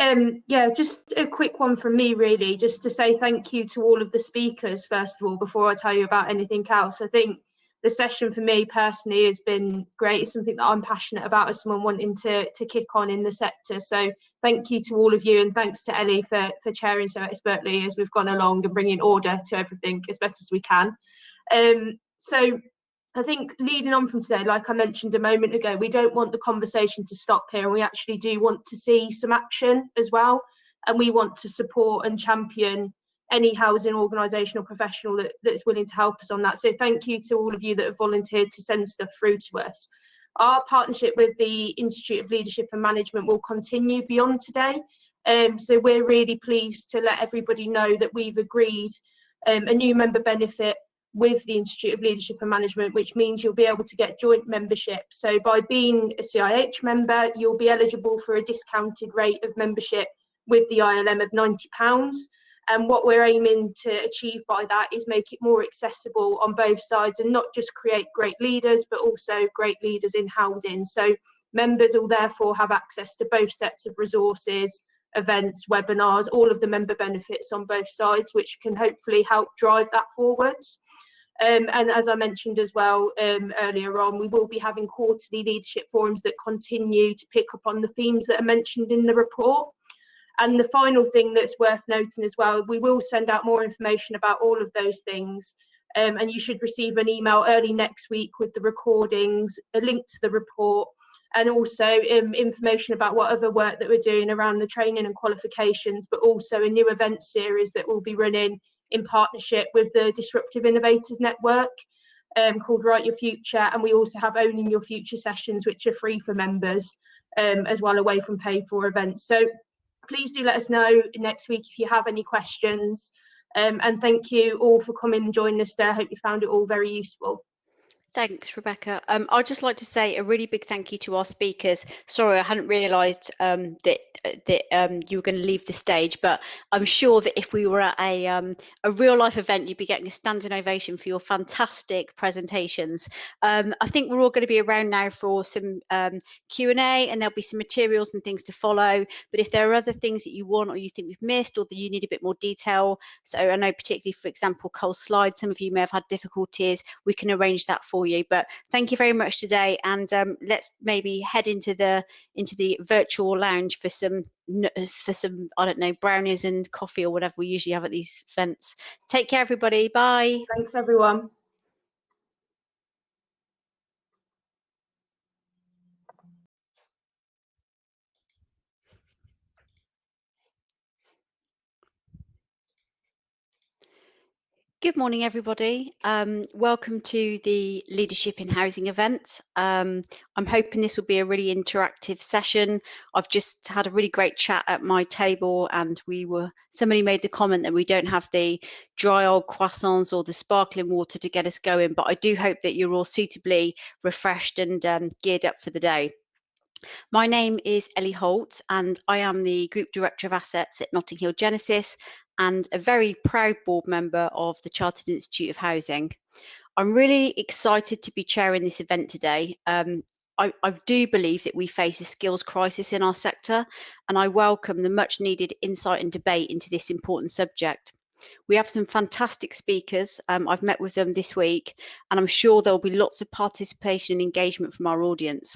Yeah, just a quick one from me, really, just to say thank you to all of the speakers, first of all, before I tell you about anything else. I think the session for me personally has been great. It's something that I'm passionate about as someone wanting to kick on in the sector. So thank you to all of you, and thanks to Ellie for chairing so expertly as we've gone along and bringing order to everything as best as we can. So I think leading on from today, like I mentioned a moment ago, we don't want the conversation to stop here, and we actually do want to see some action as well. And we want to support and champion any housing organisation or professional that's willing to help us on that. So thank you to all of you that have volunteered to send stuff through to us. Our partnership with the Institute of Leadership and Management will continue beyond today. So we're really pleased to let everybody know that we've agreed a new member benefit with the Institute of Leadership and Management, which means you'll be able to get joint membership. So by being a CIH member, you'll be eligible for a discounted rate of membership with the ILM of £90. And what we're aiming to achieve by that is make it more accessible on both sides, and not just create great leaders, but also great leaders in housing. So members will therefore have access to both sets of resources, events, webinars, all of the member benefits on both sides, which can hopefully help drive that forwards. And as I mentioned as well earlier on, we will be having quarterly leadership forums that continue to pick up on the themes that are mentioned in the report. And the final thing that's worth noting as well, we will send out more information about all of those things. And you should receive an email early next week with the recordings, a link to the report, and also information about what other work that we're doing around the training and qualifications, but also a new event series that we'll be running in partnership with the Disruptive Innovators Network called Write Your Future. And we also have Owning Your Future sessions, which are free for members as well, away from paid for events. So please do let us know next week if you have any questions. And thank you all for coming and joining us there. I hope you found it all very useful. Thanks, Rebecca. I'd just like to say a really big thank you to our speakers. Sorry, I hadn't realised that you were going to leave the stage, but I'm sure that if we were at a real life event, you'd be getting a standing ovation for your fantastic presentations. I think we're all going to be around now for some Q&A, and there'll be some materials and things to follow. But if there are other things that you want, or you think we've missed, or that you need a bit more detail, so I know particularly, for example, Cole's slide, some of you may have had difficulties, we can arrange that for you. But thank you very much today, and let's maybe head into the virtual lounge for some I don't know, brownies and coffee or whatever we usually have at these events. Take care, everybody. Bye. Thanks, everyone. Good morning, everybody. Welcome to the Leadership in Housing event. I'm hoping this will be a really interactive session. I've just had a really great chat at my table, and somebody made the comment that we don't have the dry old croissants or the sparkling water to get us going, but I do hope that you're all suitably refreshed and geared up for the day. My name is Ellie Holt, and I am the Group Director of Assets at Notting Hill Genesis, and a very proud board member of the Chartered Institute of Housing. I'm really excited to be chairing this event today. I do believe that we face a skills crisis in our sector, and I welcome the much needed insight and debate into this important subject. We have some fantastic speakers. I've met with them this week, and I'm sure there will be lots of participation and engagement from our audience.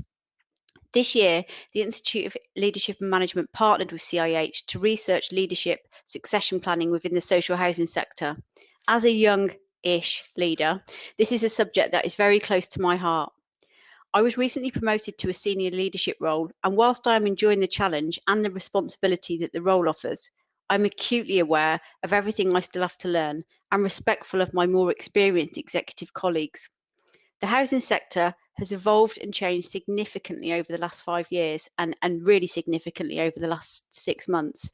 This year, the Institute of Leadership and Management partnered with CIH to research leadership succession planning within the social housing sector. As a young-ish leader, this is a subject that is very close to my heart. I was recently promoted to a senior leadership role, and whilst I am enjoying the challenge and the responsibility that the role offers, I'm acutely aware of everything I still have to learn and respectful of my more experienced executive colleagues. The housing sector has evolved and changed significantly over the last 5 years, and really significantly over the last 6 months.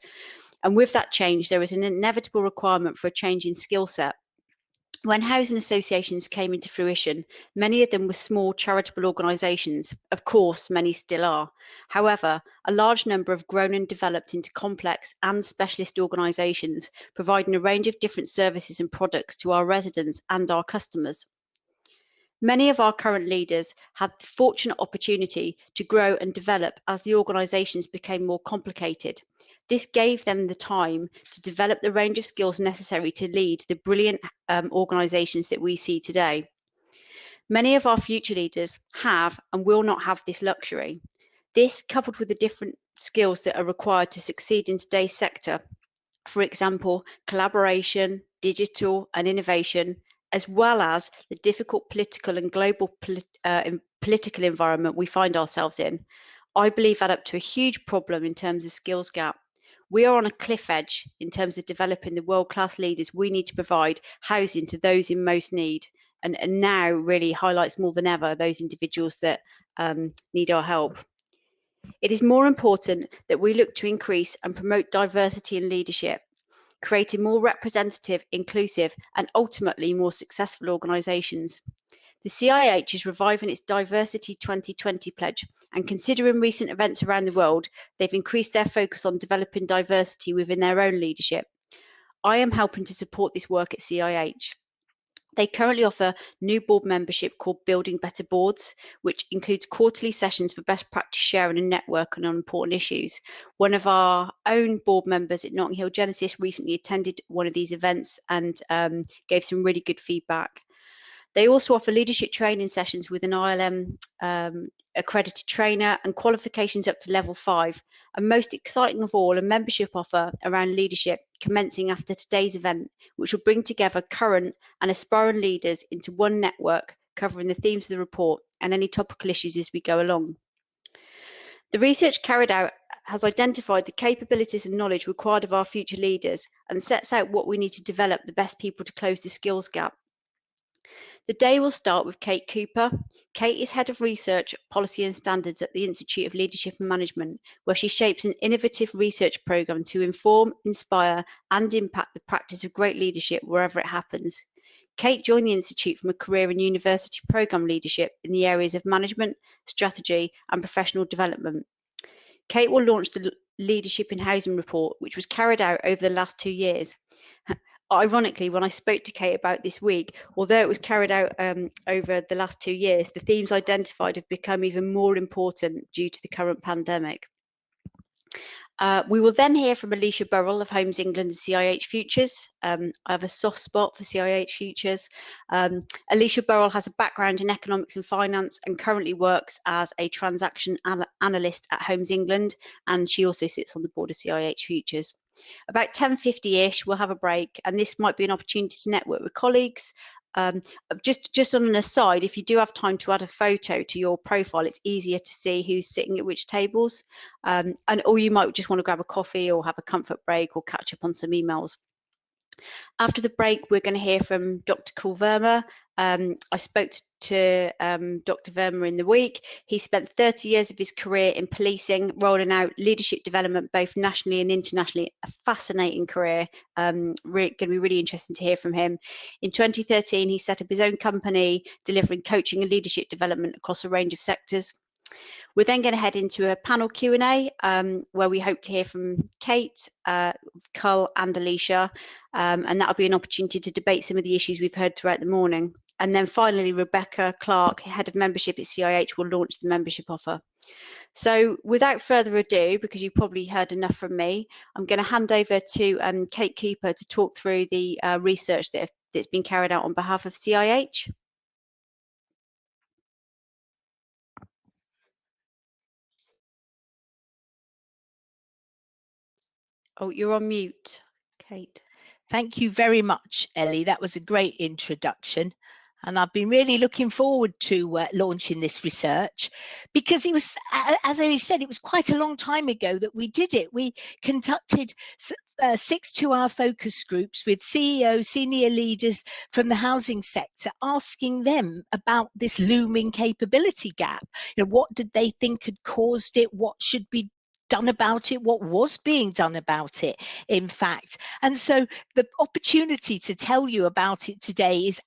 And with that change, there is an inevitable requirement for a change in skill set. When housing associations came into fruition, many of them were small charitable organisations. Of course, many still are. However, a large number have grown and developed into complex and specialist organisations, providing a range of different services and products to our residents and our customers. Many of our current leaders had the fortunate opportunity to grow and develop as the organisations became more complicated. This gave them the time to develop the range of skills necessary to lead the brilliant organisations that we see today. Many of our future leaders have and will not have this luxury. This, coupled with the different skills that are required to succeed in today's sector, for example, collaboration, digital and innovation, as well as the difficult political and global political environment we find ourselves in, I believe add up to a huge problem in terms of skills gap. We are on a cliff edge in terms of developing the world-class leaders we need to provide housing to those in most need, and now really highlights more than ever those individuals that need our help. It is more important that we look to increase and promote diversity in leadership, creating more representative, inclusive, and ultimately more successful organisations. The CIH is reviving its Diversity 2020 pledge, and considering recent events around the world, they've increased their focus on developing diversity within their own leadership. I am helping to support this work at CIH. They currently offer new board membership called Building Better Boards, which includes quarterly sessions for best practice sharing and networking on important issues. One of our own board members at Notting Hill Genesis recently attended one of these events and gave some really good feedback. They also offer leadership training sessions with an ILM accredited trainer and qualifications up to level 5. And most exciting of all, a membership offer around leadership commencing after today's event, which will bring together current and aspiring leaders into one network covering the themes of the report and any topical issues as we go along. The research carried out has identified the capabilities and knowledge required of our future leaders and sets out what we need to develop the best people to close the skills gap. The day will start with Kate Cooper. Kate is Head of Research, Policy and Standards at the Institute of Leadership and Management, where she shapes an innovative research programme to inform, inspire and impact the practice of great leadership wherever it happens. Kate joined the Institute from a career in university programme leadership in the areas of management, strategy and professional development. Kate will launch the Leadership in Housing report, which was carried out over the last 2 years. Ironically, when I spoke to Kate about this week, although it was carried out over the last 2 years, the themes identified have become even more important due to the current pandemic. We will then hear from Alicia Burrell of Homes England and CIH Futures. I have a soft spot for CIH Futures. Alicia Burrell has a background in economics and finance and currently works as a transaction analyst at Homes England, and she also sits on the board of CIH Futures. About 10:50ish, we'll have a break, and this might be an opportunity to network with colleagues. Just on an aside, if you do have time to add a photo to your profile, it's easier to see who's sitting at which tables, or you might just want to grab a coffee or have a comfort break or catch up on some emails. After the break, we're going to hear from Dr. Paul Verma. I spoke to Dr. Verma in the week. He spent 30 years of his career in policing, rolling out leadership development both nationally and internationally. A fascinating career. Going to be really interesting to hear from him. In 2013, he set up his own company, delivering coaching and leadership development across a range of sectors. We're then going to head into a panel Q&A where we hope to hear from Kate, Cull and Alicia, and that'll be an opportunity to debate some of the issues we've heard throughout the morning. And then finally, Rebecca Clark, Head of Membership at CIH, will launch the membership offer. So without further ado, because you've probably heard enough from me, I'm going to hand over to Kate Cooper to talk through the research that's been carried out on behalf of CIH. Oh, you're on mute, Kate. Thank you very much, Ellie. That was a great introduction. And I've been really looking forward to launching this research because it was, as Ellie said, it was quite a long time ago that we did it. We conducted 6 2-hour focus groups with CEOs, senior leaders from the housing sector, asking them about this looming capability gap. You know, what did they think had caused it? What should be done about it, what was being done about it, in fact. And so the opportunity to tell you about it today is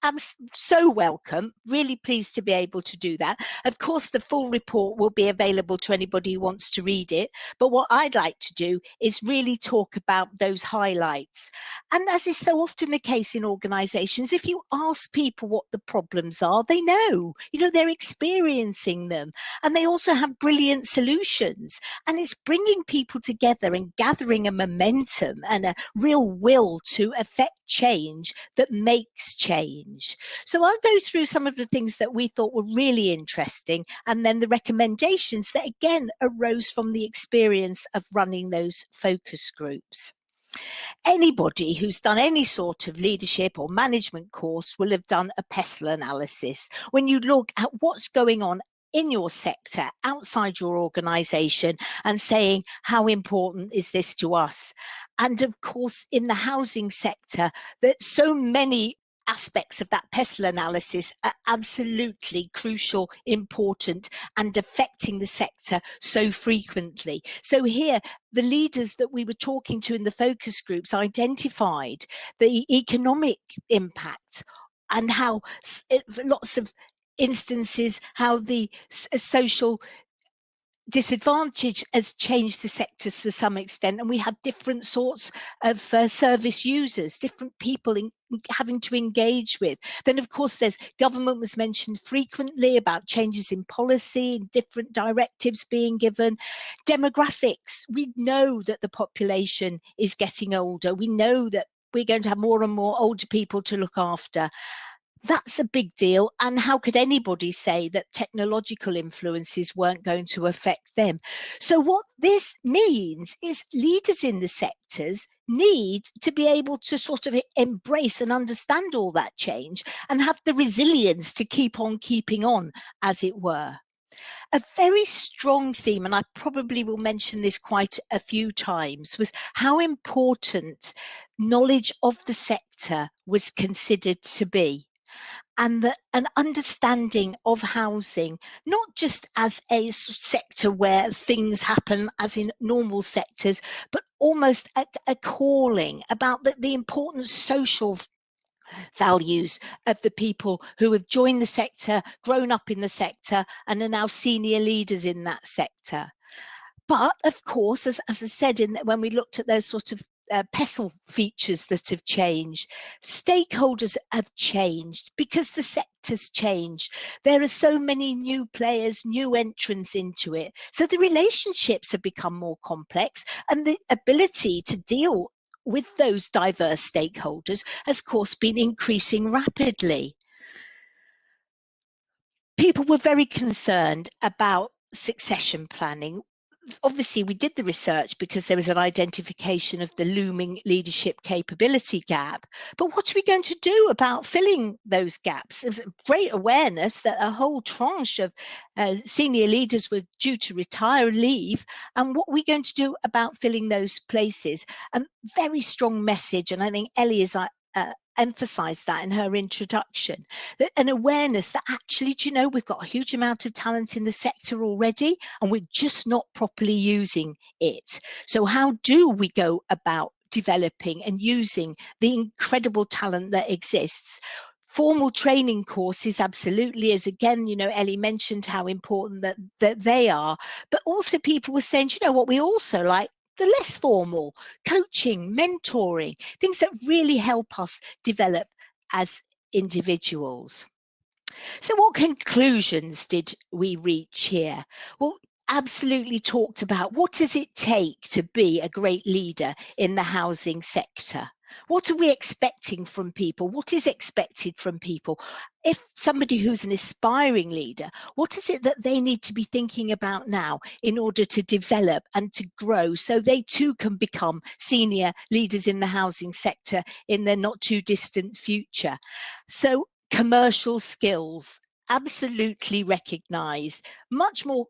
so welcome. Really pleased to be able to do that. Of course, the full report will be available to anybody who wants to read it. But what I'd like to do is really talk about those highlights. And as is so often the case in organisations, if you ask people what the problems are, they know, you know, they're experiencing them. And they also have brilliant solutions. And it's brilliant bringing people together and gathering a momentum and a real will to affect change that makes change. So I'll go through some of the things that we thought were really interesting, and then the recommendations that again arose from the experience of running those focus groups. Anybody who's done any sort of leadership or management course will have done a PESTLE analysis. When you look at what's going on in your sector, outside your organisation, and saying, how important is this to us? And of course, in the housing sector, that so many aspects of that PESTLE analysis are absolutely crucial, important, and affecting the sector so frequently. So here, the leaders that we were talking to in the focus groups identified the economic impact and how lots of instances, how the social disadvantage has changed the sector to some extent, and we had different sorts of service users, different people having to engage with. Then of course there's government was mentioned frequently about changes in policy and different directives being given. Demographics, we know that the population is getting older, we know that we're going to have more and more older people to look after. That's a big deal. And how could anybody say that technological influences weren't going to affect them? So what this means is leaders in the sectors need to be able to sort of embrace and understand all that change and have the resilience to keep on keeping on, as it were. A very strong theme, and I probably will mention this quite a few times, was how important knowledge of the sector was considered to be. And an understanding of housing, not just as a sector where things happen as in normal sectors, but almost a calling about the important social values of the people who have joined the sector, grown up in the sector, and are now senior leaders in that sector. But of course, as I said, when we looked at those sort of PESTLE features that have changed, stakeholders have changed because the sector's changed. There are so many new players, new entrants into it. So the relationships have become more complex, and the ability to deal with those diverse stakeholders has, of course, been increasing rapidly. People were very concerned about succession planning. Obviously, we did the research because there was an identification of the looming leadership capability gap. But what are we going to do about filling those gaps? There's a great awareness that a whole tranche of senior leaders were due to retire, leave, and what are we going to do about filling those places? Very strong message, and I think Ellie is emphasised that in her introduction, that an awareness that actually, do you know, we've got a huge amount of talent in the sector already and we're just not properly using it. So how do we go about developing and using the incredible talent that exists? Formal training courses, absolutely, as again, you know, Ellie mentioned how important that they are, but also people were saying, you know what, we also like the less formal coaching, mentoring, things that really help us develop as individuals. So what conclusions did we reach here? Well, absolutely talked about what does it take to be a great leader in the housing sector? What are we expecting from people? What is expected from people? If somebody who's an aspiring leader, what is it that they need to be thinking about now in order to develop and to grow so they too can become senior leaders in the housing sector in the not too distant future? So commercial skills, absolutely recognised, much more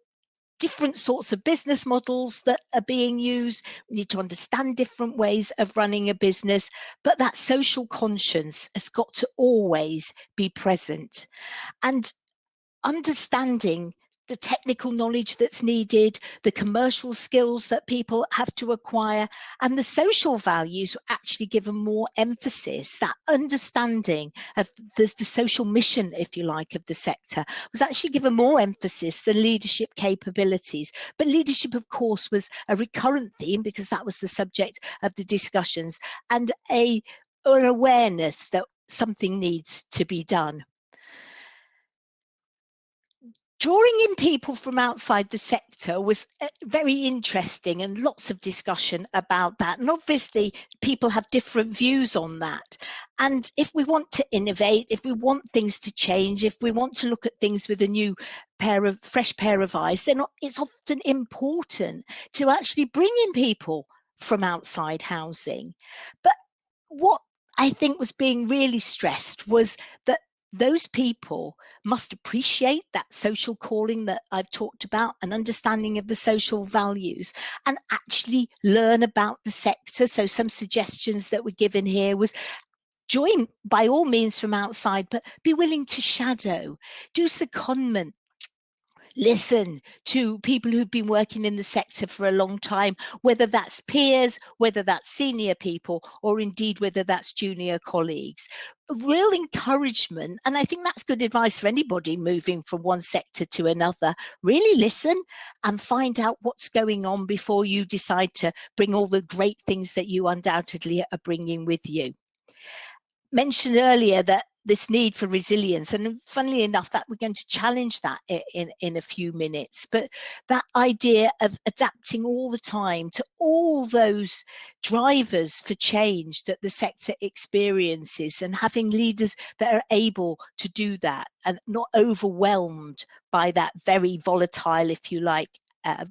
different sorts of business models that are being used. We need to understand different ways of running a business, but that social conscience has got to always be present. And understanding the technical knowledge that's needed, the commercial skills that people have to acquire, and the social values actually given more emphasis. That understanding of the social mission, if you like, of the sector was actually given more emphasis than leadership capabilities. But leadership, of course, was a recurrent theme because that was the subject of the discussions, and an awareness that something needs to be done. Drawing in people from outside the sector was very interesting, and lots of discussion about that. And obviously, people have different views on that. And if we want to innovate, if we want things to change, if we want to look at things with a fresh pair of eyes, then it's often important to actually bring in people from outside housing. But what I think was being really stressed was that those people must appreciate that social calling that I've talked about, an understanding of the social values, and actually learn about the sector. So some suggestions that were given here was join by all means from outside, but be willing to shadow, do secondment, listen to people who've been working in the sector for a long time, whether that's peers, whether that's senior people, or indeed whether that's junior colleagues. Real encouragement, and I think that's good advice for anybody moving from one sector to another. Really listen and find out what's going on before you decide to bring all the great things that you undoubtedly are bringing with you. Mentioned earlier that this need for resilience, and funnily enough, that we're going to challenge that in a few minutes, but that idea of adapting all the time to all those drivers for change that the sector experiences, and having leaders that are able to do that and not overwhelmed by that very volatile, if you like,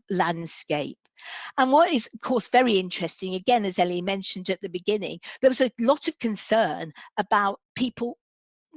landscape. And what is, of course, very interesting, again, as Ellie mentioned at the beginning, there was a lot of concern about people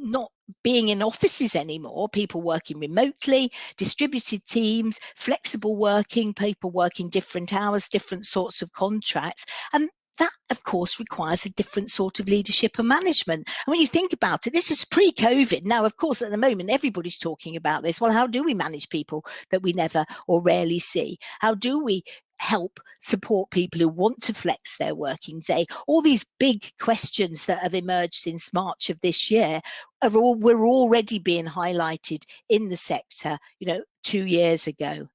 not being in offices anymore, people working remotely, distributed teams, flexible working, people working different hours, different sorts of contracts. And that, of course, requires a different sort of leadership and management. And when you think about it, this is pre-COVID. Now, of course, at the moment, everybody's talking about this. Well, how do we manage people that we never or rarely see? How do we help support people who want to flex their working day? All these big questions that have emerged since March of this year were already being highlighted in the sector, 2 years ago.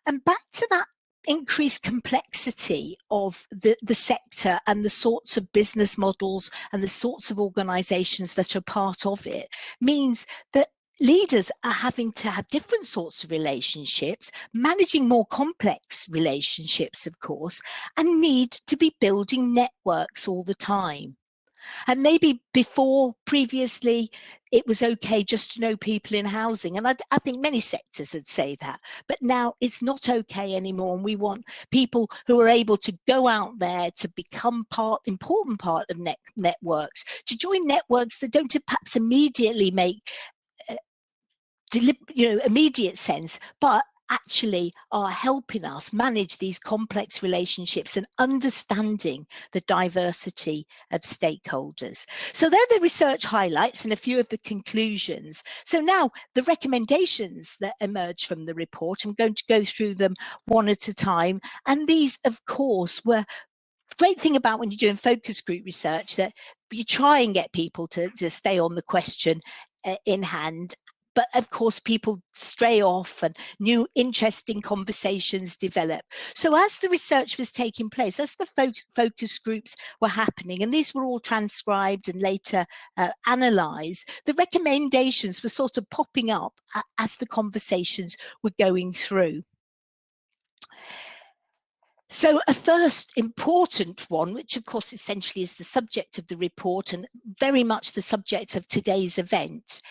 And back to that increased complexity of the sector and the sorts of business models and the sorts of organizations that are part of it means that leaders are having to have different sorts of relationships, managing more complex relationships, of course, and need to be building networks all the time. And maybe previously, it was okay just to know people in housing. And I think many sectors would say that. But now it's not okay anymore. And we want people who are able to go out there to become important part of networks, to join networks that don't perhaps immediately make immediate sense, but actually are helping us manage these complex relationships and understanding the diversity of stakeholders. So they're the research highlights and a few of the conclusions. So now the recommendations that emerge from the report, I'm going to go through them one at a time. And these, of course, were great thing about when you're doing focus group research, that you try and get people to stay on the question in hand. But of course, people stray off and new interesting conversations develop. So as the research was taking place, as the focus groups were happening, and these were all transcribed and later analysed, the recommendations were sort of popping up as the conversations were going through. So a first important one, which of course essentially is the subject of the report and very much the subject of today's event,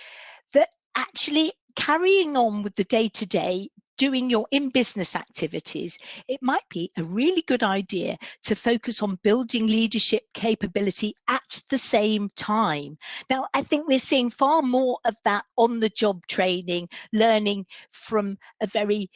that actually carrying on with the day-to-day, doing your in-business activities, it might be a really good idea to focus on building leadership capability at the same time. Now, I think we're seeing far more of that on-the-job training, learning from a very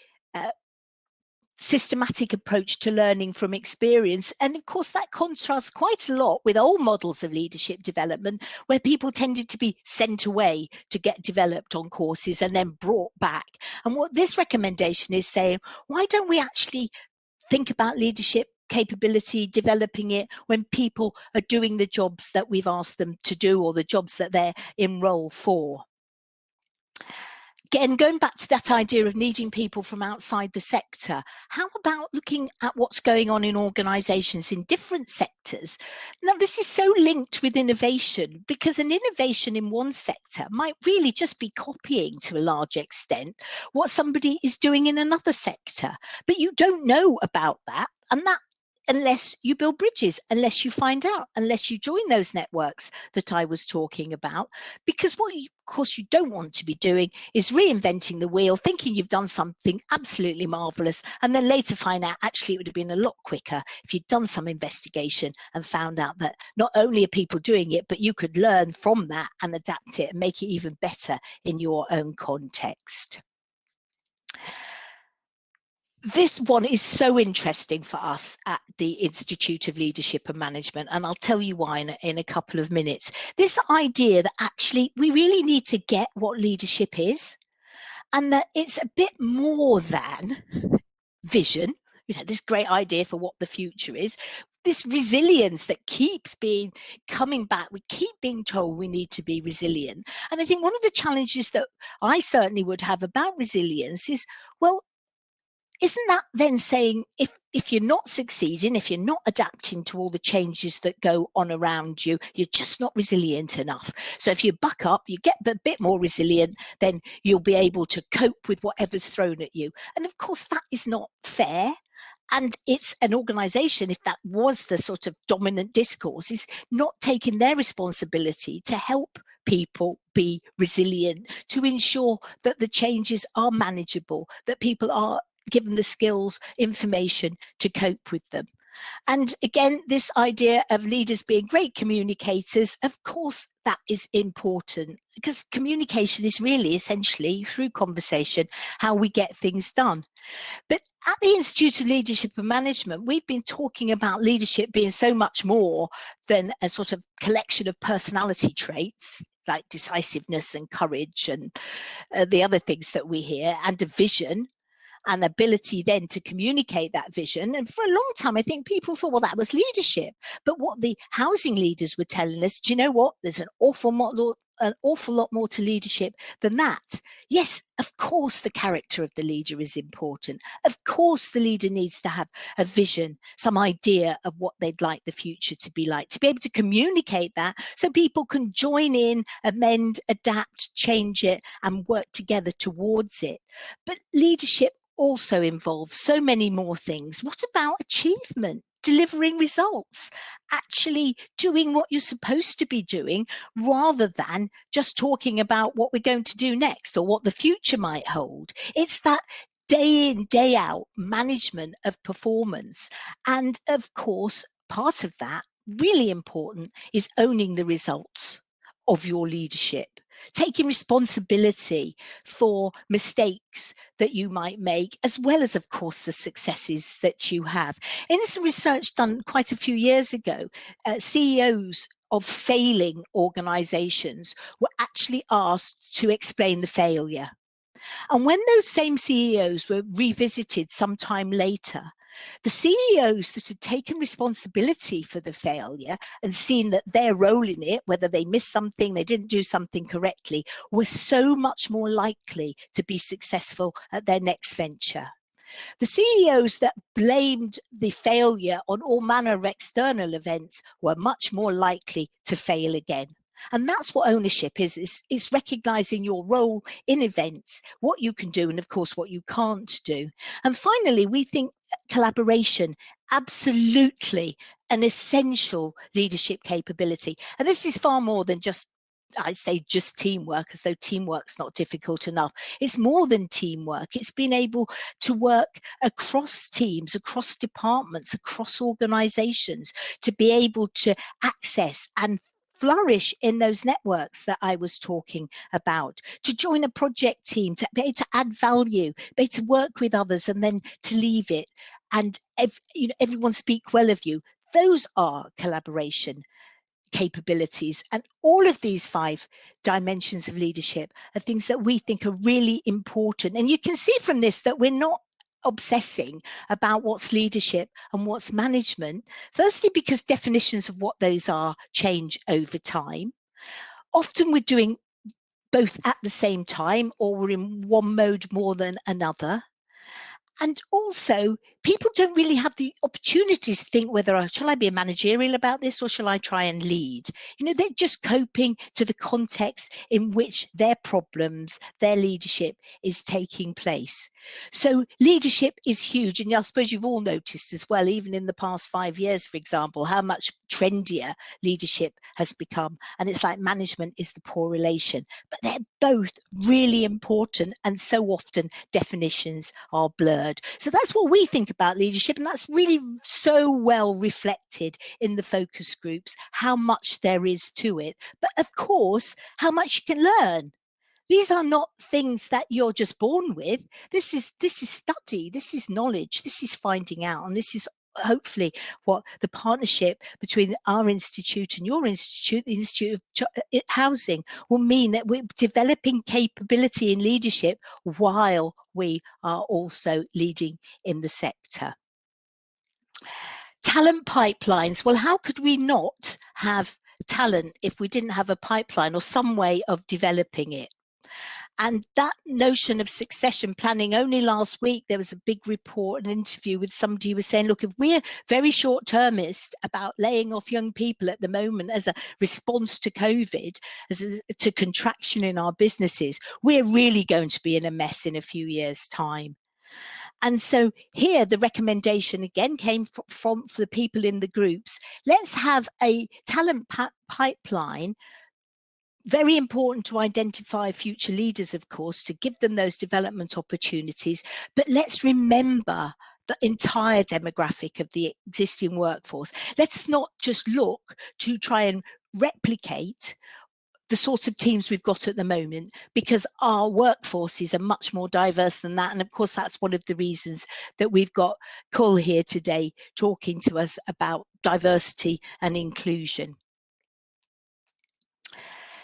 systematic approach to learning from experience. And of course, that contrasts quite a lot with old models of leadership development, where people tended to be sent away to get developed on courses and then brought back. And what this recommendation is saying, why don't we actually think about leadership capability, developing it when people are doing the jobs that we've asked them to do or the jobs that they're in role for? again, going back to that idea of needing people from outside the sector, how about looking at what's going on in organisations in different sectors? Now, this is so linked with innovation, because an innovation in one sector might really just be copying to a large extent what somebody is doing in another sector, but you don't know about that, and that unless you build bridges, unless you find out, unless you join those networks that I was talking about. Because what you, of course, you don't want to be doing is reinventing the wheel, thinking you've done something absolutely marvelous, and then later find out actually it would have been a lot quicker if you'd done some investigation and found out that not only are people doing it, but you could learn from that and adapt it and make it even better in your own context. This one is so interesting for us at the Institute of Leadership and Management, and I'll tell you why in a couple of minutes. This idea that actually we really need to get what leadership is, and that it's a bit more than vision, you know, this great idea for what the future is, this resilience that keeps coming back. We keep being told we need to be resilient. And I think one of the challenges that I certainly would have about resilience is, well, isn't that then saying if you're not succeeding, if you're not adapting to all the changes that go on around you, you're just not resilient enough? So if you buck up, you get a bit more resilient, then you'll be able to cope with whatever's thrown at you. And of course, that is not fair. And it's an organisation, if that was the sort of dominant discourse, is not taking their responsibility to help people be resilient, to ensure that the changes are manageable, that people are given the skills, information to cope with them. And again, this idea of leaders being great communicators, of course, that is important, because communication is really essentially, through conversation, how we get things done. But at the Institute of Leadership and Management, we've been talking about leadership being so much more than a sort of collection of personality traits like decisiveness and courage and the other things that we hear, and a vision, and ability then to communicate that vision. And for a long time, I think people thought, well, that was leadership. But what the housing leaders were telling us, do you know what? There's an awful lot more to leadership than that. Yes, of course, the character of the leader is important. Of course, the leader needs to have a vision, some idea of what they'd like the future to be like, to be able to communicate that so people can join in, amend, adapt, change it, and work together towards it. But leadership also involves so many more things. What about achievement? Delivering results, actually doing what you're supposed to be doing, rather than just talking about what we're going to do next or what the future might hold. It's that day in, day out management of performance. And of course, part of that, really important, is owning the results of your leadership, taking responsibility for mistakes that you might make, as well as, of course, the successes that you have. In some research done quite a few years ago, CEOs of failing organizations were actually asked to explain the failure. And when those same CEOs were revisited sometime later, the CEOs that had taken responsibility for the failure and seen that their role in it, whether they missed something, they didn't do something correctly, were so much more likely to be successful at their next venture. The CEOs that blamed the failure on all manner of external events were much more likely to fail again. And that's what ownership is. It's recognizing your role in events, what you can do, and of course, what you can't do. And finally, we think collaboration, absolutely an essential leadership capability. And this is far more than just, I'd say, just teamwork, as though teamwork's not difficult enough. It's more than teamwork. It's being able to work across teams, across departments, across organizations, to be able to access and flourish in those networks that I was talking about, to join a project team, to be able to add value, be able to work with others and then to leave it, and everyone speak well of you. Those are collaboration capabilities. And all of these 5 dimensions of leadership are things that we think are really important. And you can see from this that we're not obsessing about what's leadership and what's management, firstly because definitions of what those are change over time. Often we're doing both at the same time, or we're in one mode more than another. And also, people don't really have the opportunity to think whether, shall I be managerial about this or shall I try and lead? You know, they're just coping to the context in which their problems, their leadership is taking place. So leadership is huge. And I suppose you've all noticed as well, even in the past 5 years, for example, how much trendier leadership has become. And it's like management is the poor relation. But they're both really important. And so often definitions are blurred. So that's what we think about leadership, and that's really so well reflected in the focus groups, how much there is to it, but of course how much you can learn. These are not things that you're just born with. This is study, this is knowledge, this is finding out, and this is hopefully what the partnership between our institute and your institute, the Institute of Housing, will mean, that we're developing capability in leadership while we are also leading in the sector. Talent pipelines. Well, how could we not have talent if we didn't have a pipeline or some way of developing it? And that notion of succession planning, only last week there was a big report, an interview with somebody who was saying, look, if we're very short-termist about laying off young people at the moment as a response to COVID, to contraction in our businesses, we're really going to be in a mess in a few years' time. And so here the recommendation again came from for the people in the groups. Let's have a talent pipeline. Very important to identify future leaders, of course, to give them those development opportunities. But let's remember the entire demographic of the existing workforce. Let's not just look to try and replicate the sorts of teams we've got at the moment, because our workforces are much more diverse than that. And of course, that's one of the reasons that we've got Cole here today talking to us about diversity and inclusion.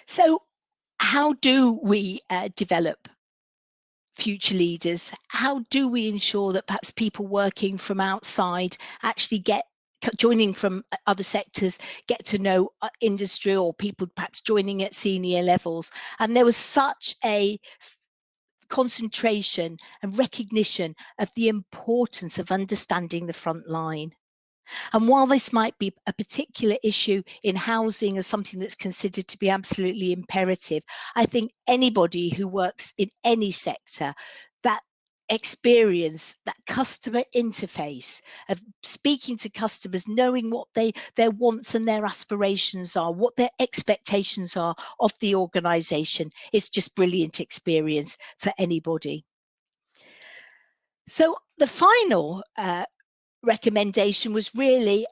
So how do we develop future leaders? How do we ensure that perhaps people working from outside actually joining from other sectors, get to know industry, or people perhaps joining at senior levels? And there was such a concentration and recognition of the importance of understanding the front line. And while this might be a particular issue in housing as something that's considered to be absolutely imperative, I think anybody who works in any sector, that experience, that customer interface of speaking to customers, knowing what their wants and their aspirations are, what their expectations are of the organisation, is just brilliant experience for anybody. So the final recommendation was really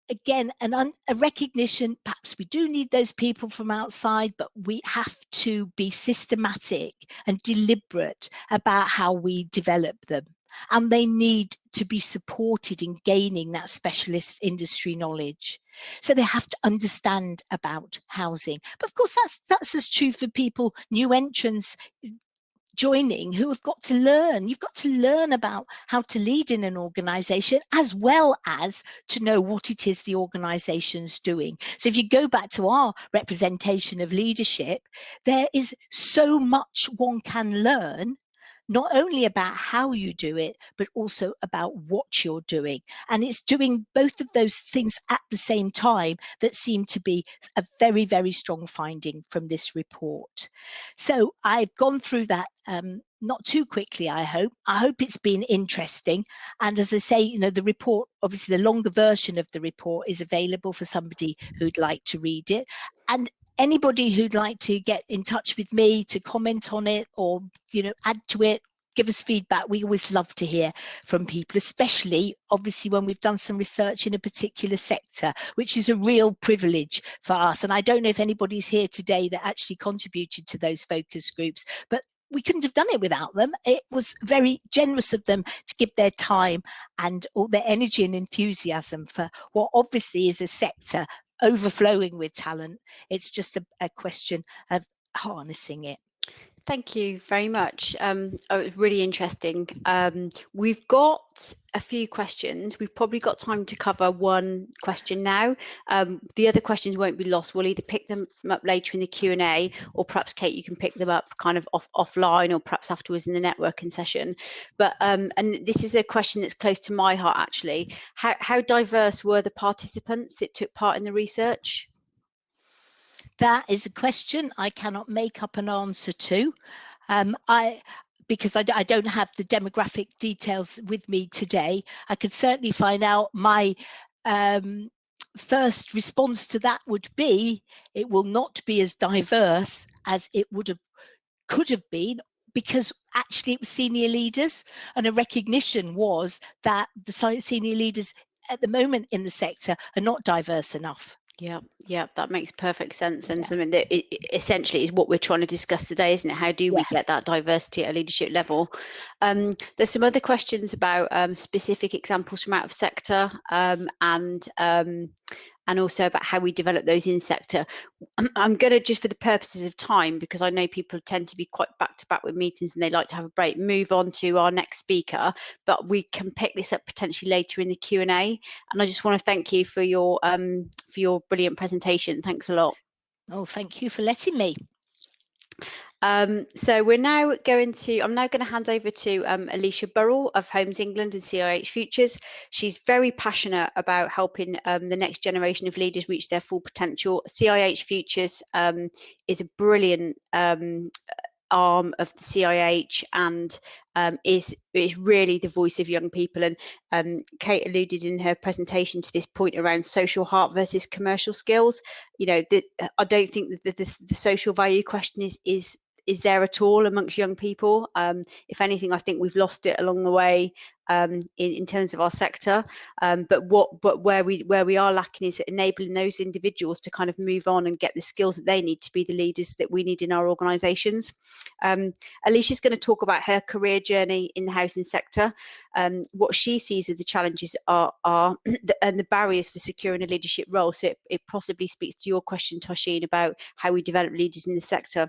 again a recognition, perhaps we do need those people from outside, but we have to be systematic and deliberate about how we develop them, and they need to be supported in gaining that specialist industry knowledge. So they have to understand about housing, but of course that's as true for people, new entrants joining, who have got to learn. You've got to learn about how to lead in an organisation, as well as to know what it is the organisation's doing. So if you go back to our representation of leadership, there is so much one can learn, not only about how you do it, but also about what you're doing. And it's doing both of those things at the same time that seem to be a very, very strong finding from this report. So I've gone through that not too quickly, I hope. I hope it's been interesting. And as I say, you know, the report, obviously the longer version of the report is available for somebody who'd like to read it. And anybody who'd like to get in touch with me to comment on it, or, you know, add to it, give us feedback. We always love to hear from people, especially obviously when we've done some research in a particular sector, which is a real privilege for us. And I don't know if anybody's here today that actually contributed to those focus groups, but we couldn't have done it without them. It was very generous of them to give their time and all their energy and enthusiasm for what obviously is a sector overflowing with talent. It's just a question of harnessing it. Thank you very much. It was really interesting. We've got a few questions. We've probably got time to cover one question now. The other questions won't be lost. We'll either pick them up later in the Q&A, or perhaps Kate, you can pick them up kind of offline, or perhaps afterwards in the networking session. But and this is a question that's close to my heart, actually. How diverse were the participants that took part in the research? That is a question I cannot make up an answer to. Because I don't have the demographic details with me today. I could certainly find out. My first response to that would be, it will not be as diverse as it could have been, because actually it was senior leaders, and a recognition was that the senior leaders at the moment in the sector are not diverse enough. Yeah, that makes perfect sense, and something that essentially is what we're trying to discuss today, isn't it? How do we get that diversity at a leadership level? There's some other questions about specific examples from out of sector, and also about how we develop those in sector. I'm going to, just for the purposes of time, because I know people tend to be quite back to back with meetings and they like to have a break, move on to our next speaker, but we can pick this up potentially later in the Q&A. And I just want to thank you for your brilliant presentation. Thanks a lot. Oh, thank you for letting me. So we're now going to, I'm now going to hand over to Alicia Burrell of Homes England and CIH Futures. She's very passionate about helping the next generation of leaders reach their full potential. CIH Futures is a brilliant arm of the CIH, and is really the voice of young people. And Kate alluded in her presentation to this point around social heart versus commercial skills. You know, I don't think that the social value question is there at all amongst young people. If anything, I think we've lost it along the way in terms of our sector. But where we are lacking is enabling those individuals to kind of move on and get the skills that they need to be the leaders that we need in our organisations. Alicia's going to talk about her career journey in the housing sector. What she sees as the challenges are and the barriers for securing a leadership role. So it possibly speaks to your question, Tosheen, about how we develop leaders in the sector,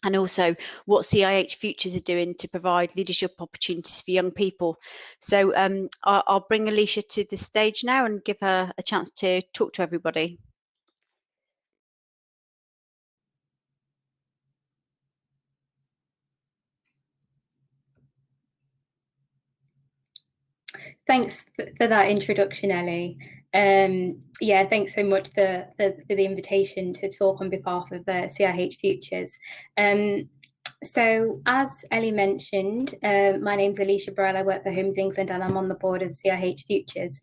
and also what CIH Futures are doing to provide leadership opportunities for young people. So I'll bring Alicia to the stage now and give her a chance to talk to everybody. Thanks for that introduction, Ellie. Yeah, thanks so much for the invitation to talk on behalf of CIH Futures. So as Ellie mentioned, my name's Alicia Burrell. I work for Homes England and I'm on the board of CIH Futures,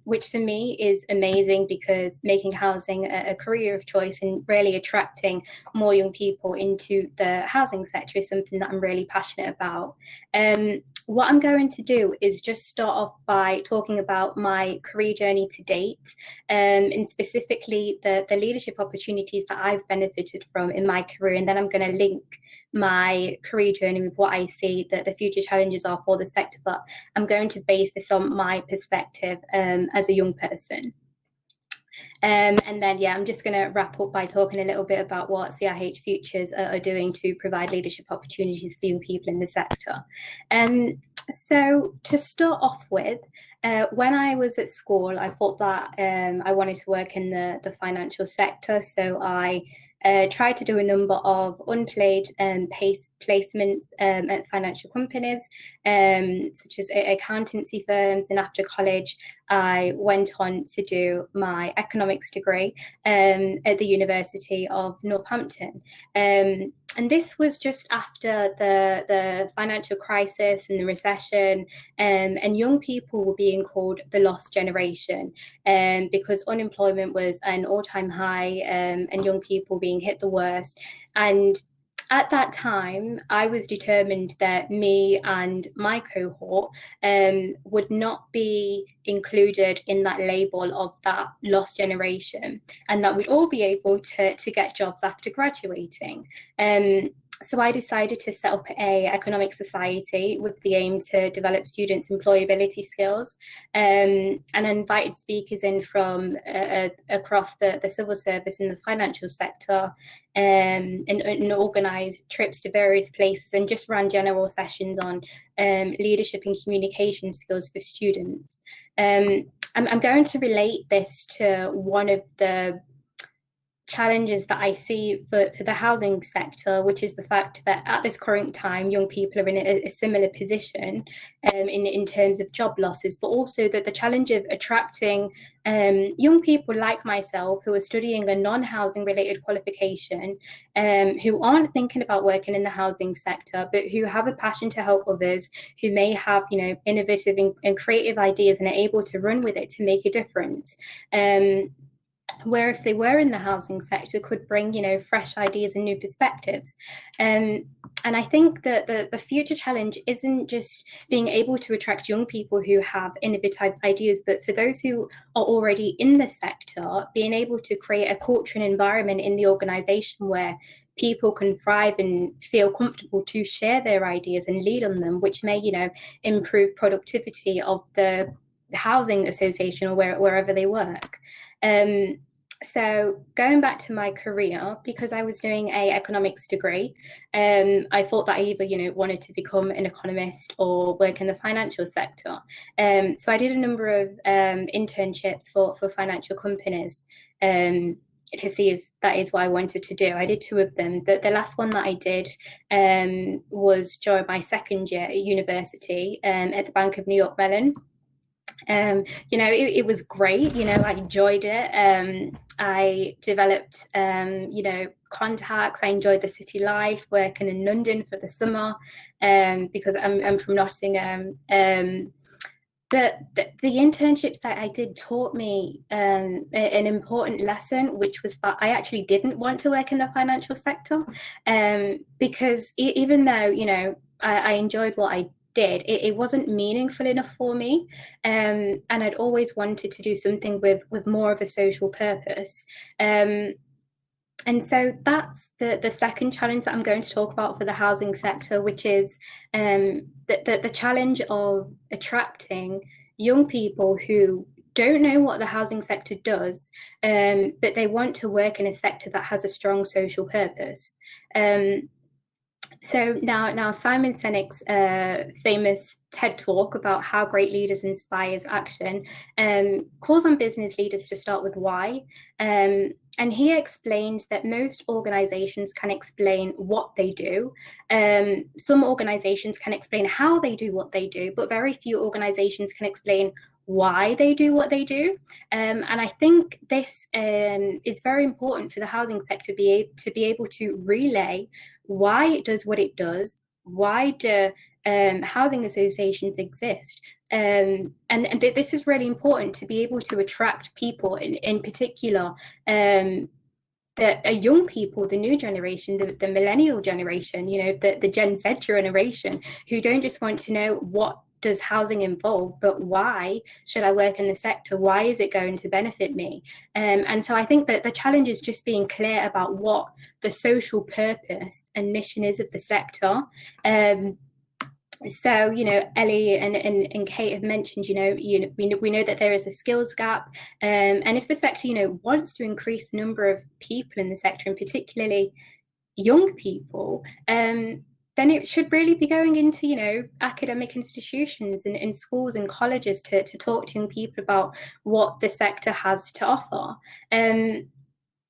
which for me is amazing, because making housing a career of choice and really attracting more young people into the housing sector is something that I'm really passionate about. What I'm going to do is just start off by talking about my career journey to date, and specifically the leadership opportunities that I've benefited from in my career. And then I'm going to link my career journey with what I see that the future challenges are for the sector. But I'm going to base this on my perspective as a young person. And then, yeah, I'm just going to wrap up by talking a little bit about what CIH Futures are doing to provide leadership opportunities for young people in the sector. So to start off with, when I was at school, I thought that I wanted to work in the financial sector. So I tried to do a number of unpaid placements at financial companies, such as accountancy firms. And after college, I went on to do my economics degree at the University of Northampton. And this was just after the financial crisis and the recession, and young people were being called the lost generation, because unemployment was an all-time high, and young people being hit the worst. And at that time, I was determined that me and my cohort would not be included in that label of that lost generation, and that we'd all be able to get jobs after graduating. So I decided to set up a economic society with the aim to develop students' employability skills, and invited speakers in from across the civil service and the financial sector, and organised trips to various places and just ran general sessions on leadership and communication skills for students. I'm going to relate this to one of the challenges that I see for the housing sector, which is the fact that at this current time, young people are in a similar position in terms of job losses, but also that the challenge of attracting young people like myself who are studying a non-housing related qualification, who aren't thinking about working in the housing sector, but who have a passion to help others, who may have, you know, innovative and creative ideas and are able to run with it to make a difference. Where if they were in the housing sector could bring, you know, fresh ideas and new perspectives. And I think that the future challenge isn't just being able to attract young people who have innovative ideas, but for those who are already in the sector, being able to create a culture and environment in the organisation where people can thrive and feel comfortable to share their ideas and lead on them, which may, you know, improve productivity of the housing association or wherever they work. So going back to my career, because I was doing a economics degree, I thought that I either, you know, wanted to become an economist or work in the financial sector. So I did a number of internships for financial companies to see if that is what I wanted to do. I did 2 of them. The last one that I did was during my second year at university at the Bank of New York Mellon. You know, it was great. You know, I enjoyed it. I developed, you know, contacts. I enjoyed the city life, working in London for the summer, because I'm from Nottingham. The internships that I did taught me an important lesson, which was that I actually didn't want to work in the financial sector, because even though, you know, I enjoyed what I did, it wasn't meaningful enough for me, and I'd always wanted to do something with more of a social purpose. And so that's the second challenge that I'm going to talk about for the housing sector, which is the challenge of attracting young people who don't know what the housing sector does, but they want to work in a sector that has a strong social purpose. So now Simon Sinek's famous TED talk about how great leaders inspires action calls on business leaders to start with why. And he explains that most organizations can explain what they do. Some organizations can explain how they do what they do, but very few organizations can explain why they do what they do. And I think this is very important for the housing sector to be able to relay why it does what it does, why do housing associations exist. And this is really important to be able to attract people in particular, the young people, the new generation, the millennial generation, you know, the Gen Z generation, who don't just want to know what does housing involve, but why should I work in the sector? Why is it going to benefit me? And so I think that the challenge is just being clear about what the social purpose and mission is of the sector. So, you know, Ellie and Kate have mentioned, we know that there is a skills gap, and if the sector, you know, wants to increase the number of people in the sector, and particularly young people, then it should really be going into, you know, academic institutions and schools and colleges to talk to young people about what the sector has to offer.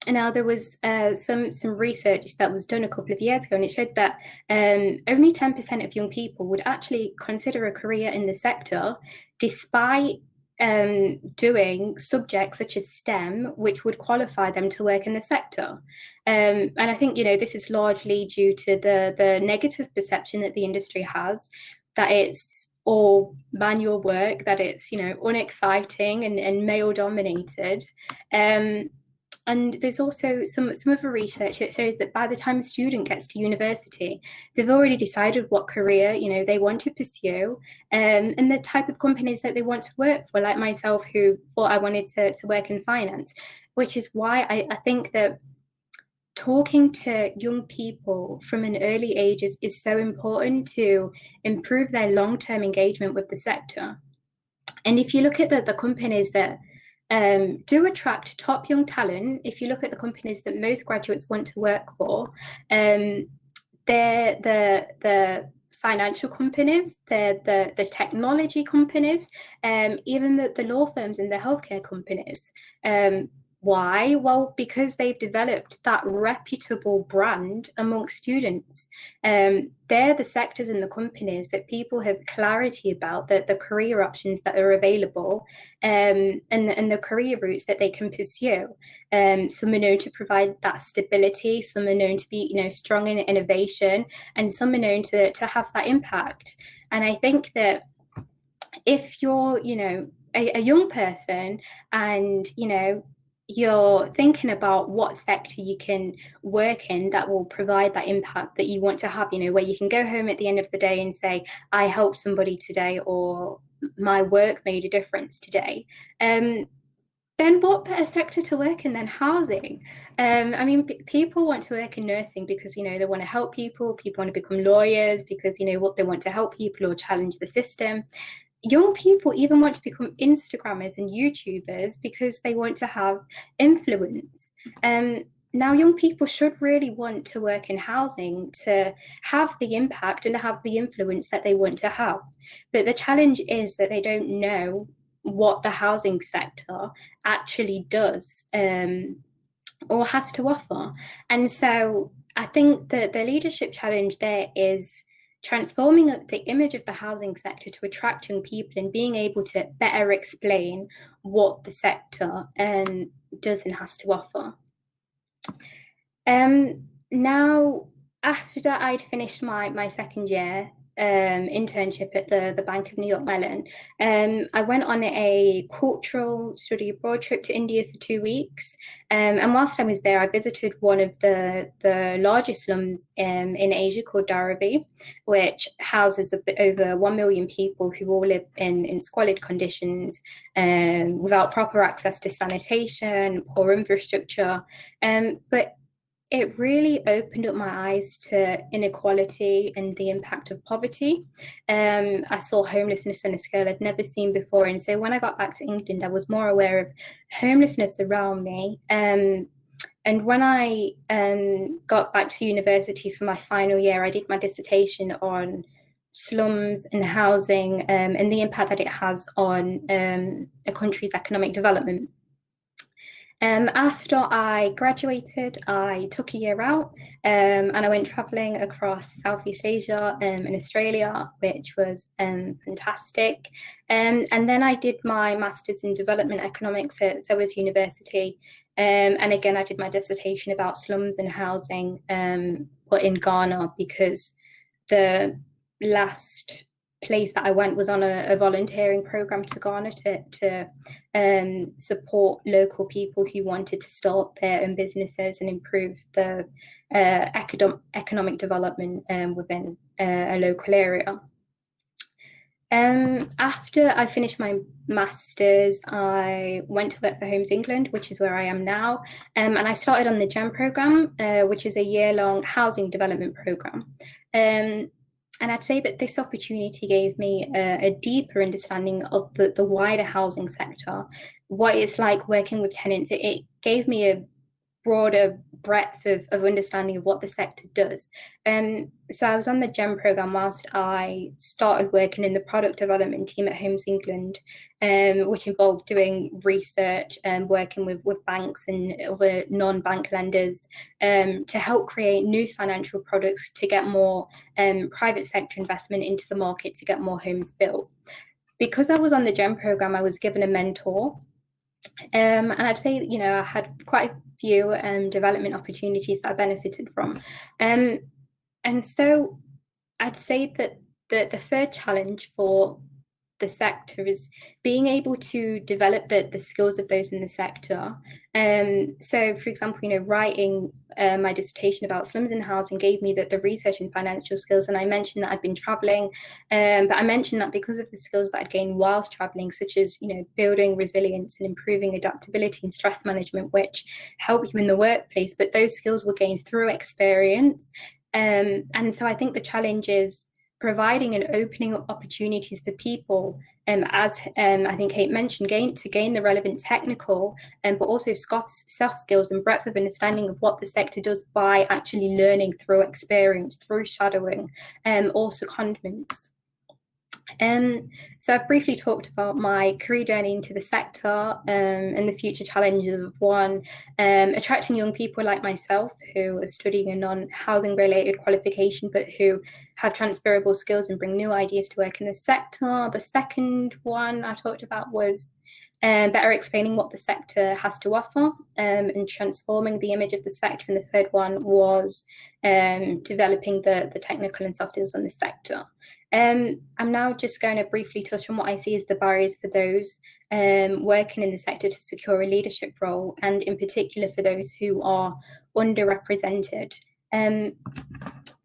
Now, there was some research that was done a couple of years ago, and it showed that only 10% of young people would actually consider a career in the sector, despite doing subjects such as STEM, which would qualify them to work in the sector. And I think, you know, this is largely due to the negative perception that the industry has, that it's all manual work, that it's, you know, unexciting and male dominated. And there's also some other research that shows that by the time a student gets to university, they've already decided what career, you know, they want to pursue, and the type of companies that they want to work for, like myself, who thought I wanted to work in finance, which is why I think that talking to young people from an early age is so important to improve their long-term engagement with the sector. And if you look at the companies that do attract top young talent, if you look at the companies that most graduates want to work for, they're the financial companies, they're the technology companies, even the law firms and the healthcare companies. Why? Well, because they've developed that reputable brand amongst students. They're the sectors and the companies that people have clarity about, the career options that are available, and the career routes that they can pursue. Some are known to provide that stability, some are known to be, strong in innovation, and some are known to have that impact. And I think that if you're, a young person and, you're thinking about what sector you can work in that will provide that impact that you want to have, where you can go home at the end of the day and say, I helped somebody today, or my work made a difference today, then what better sector to work in than housing? People want to work in nursing because, they want to help people want to become lawyers because, what they want to help people or challenge the system. Young people even want to become Instagrammers and YouTubers because they want to have influence. Now, young people should really want to work in housing to have the impact and to have the influence that they want to have. But the challenge is that they don't know what the housing sector actually does or has to offer. And so I think that the leadership challenge there is transforming the image of the housing sector to attract young people and being able to better explain what the sector does and has to offer. Now, after I'd finished my second year internship at the Bank of New York Mellon, I went on a cultural study abroad trip to India for 2 weeks. And whilst I was there, I visited one of the largest slums in Asia called Dharavi, which houses over 1 million people who all live in squalid conditions, without proper access to sanitation, poor infrastructure. But it really opened up my eyes to inequality and the impact of poverty. I saw homelessness on a scale I'd never seen before. And so when I got back to England, I was more aware of homelessness around me. And when I got back to university for my final year, I did my dissertation on slums and housing and the impact that it has on a country's economic development. After I graduated, I took a year out and I went traveling across Southeast Asia and Australia, which was fantastic. And then I did my master's in development economics at Sewers University. And again, I did my dissertation about slums and housing, but in Ghana, because the last place that I went was on a volunteering program to Ghana to support local people who wanted to start their own businesses and improve the economic development within a local area. After I finished my master's, I went to work for Homes England, which is where I am now, and I started on the GEM programme, which is a year-long housing development programme. And I'd say that this opportunity gave me a deeper understanding of the wider housing sector, what it's like working with tenants. It gave me a broader breadth of understanding of what the sector does. So I was on the GEM programme whilst I started working in the product development team at Homes England, which involved doing research and working with banks and other non-bank lenders to help create new financial products to get more private sector investment into the market to get more homes built. Because I was on the GEM programme, I was given a mentor. And I'd say, I had quite a few development opportunities that I benefited from. And so I'd say that the third challenge for the sector is being able to develop the skills of those in the sector. So, for example, writing my dissertation about slums and housing gave me the research and financial skills. And I mentioned that I'd been traveling, but I mentioned that because of the skills that I'd gained whilst traveling, such as, building resilience and improving adaptability and stress management, which help you in the workplace, but those skills were gained through experience. And so I think the challenge is providing and opening up opportunities for people, as I think Kate mentioned, to gain the relevant technical, but also soft skills and breadth of understanding of what the sector does by actually learning through experience, through shadowing, or secondments. So I've briefly talked about my career journey into the sector, and the future challenges of one, attracting young people like myself who are studying a non-housing related qualification, but who have transferable skills and bring new ideas to work in the sector. The second one I talked about was better explaining what the sector has to offer, and transforming the image of the sector. And the third one was developing the technical and soft skills on the sector. I'm now just going to briefly touch on what I see as the barriers for those working in the sector to secure a leadership role, and in particular for those who are underrepresented.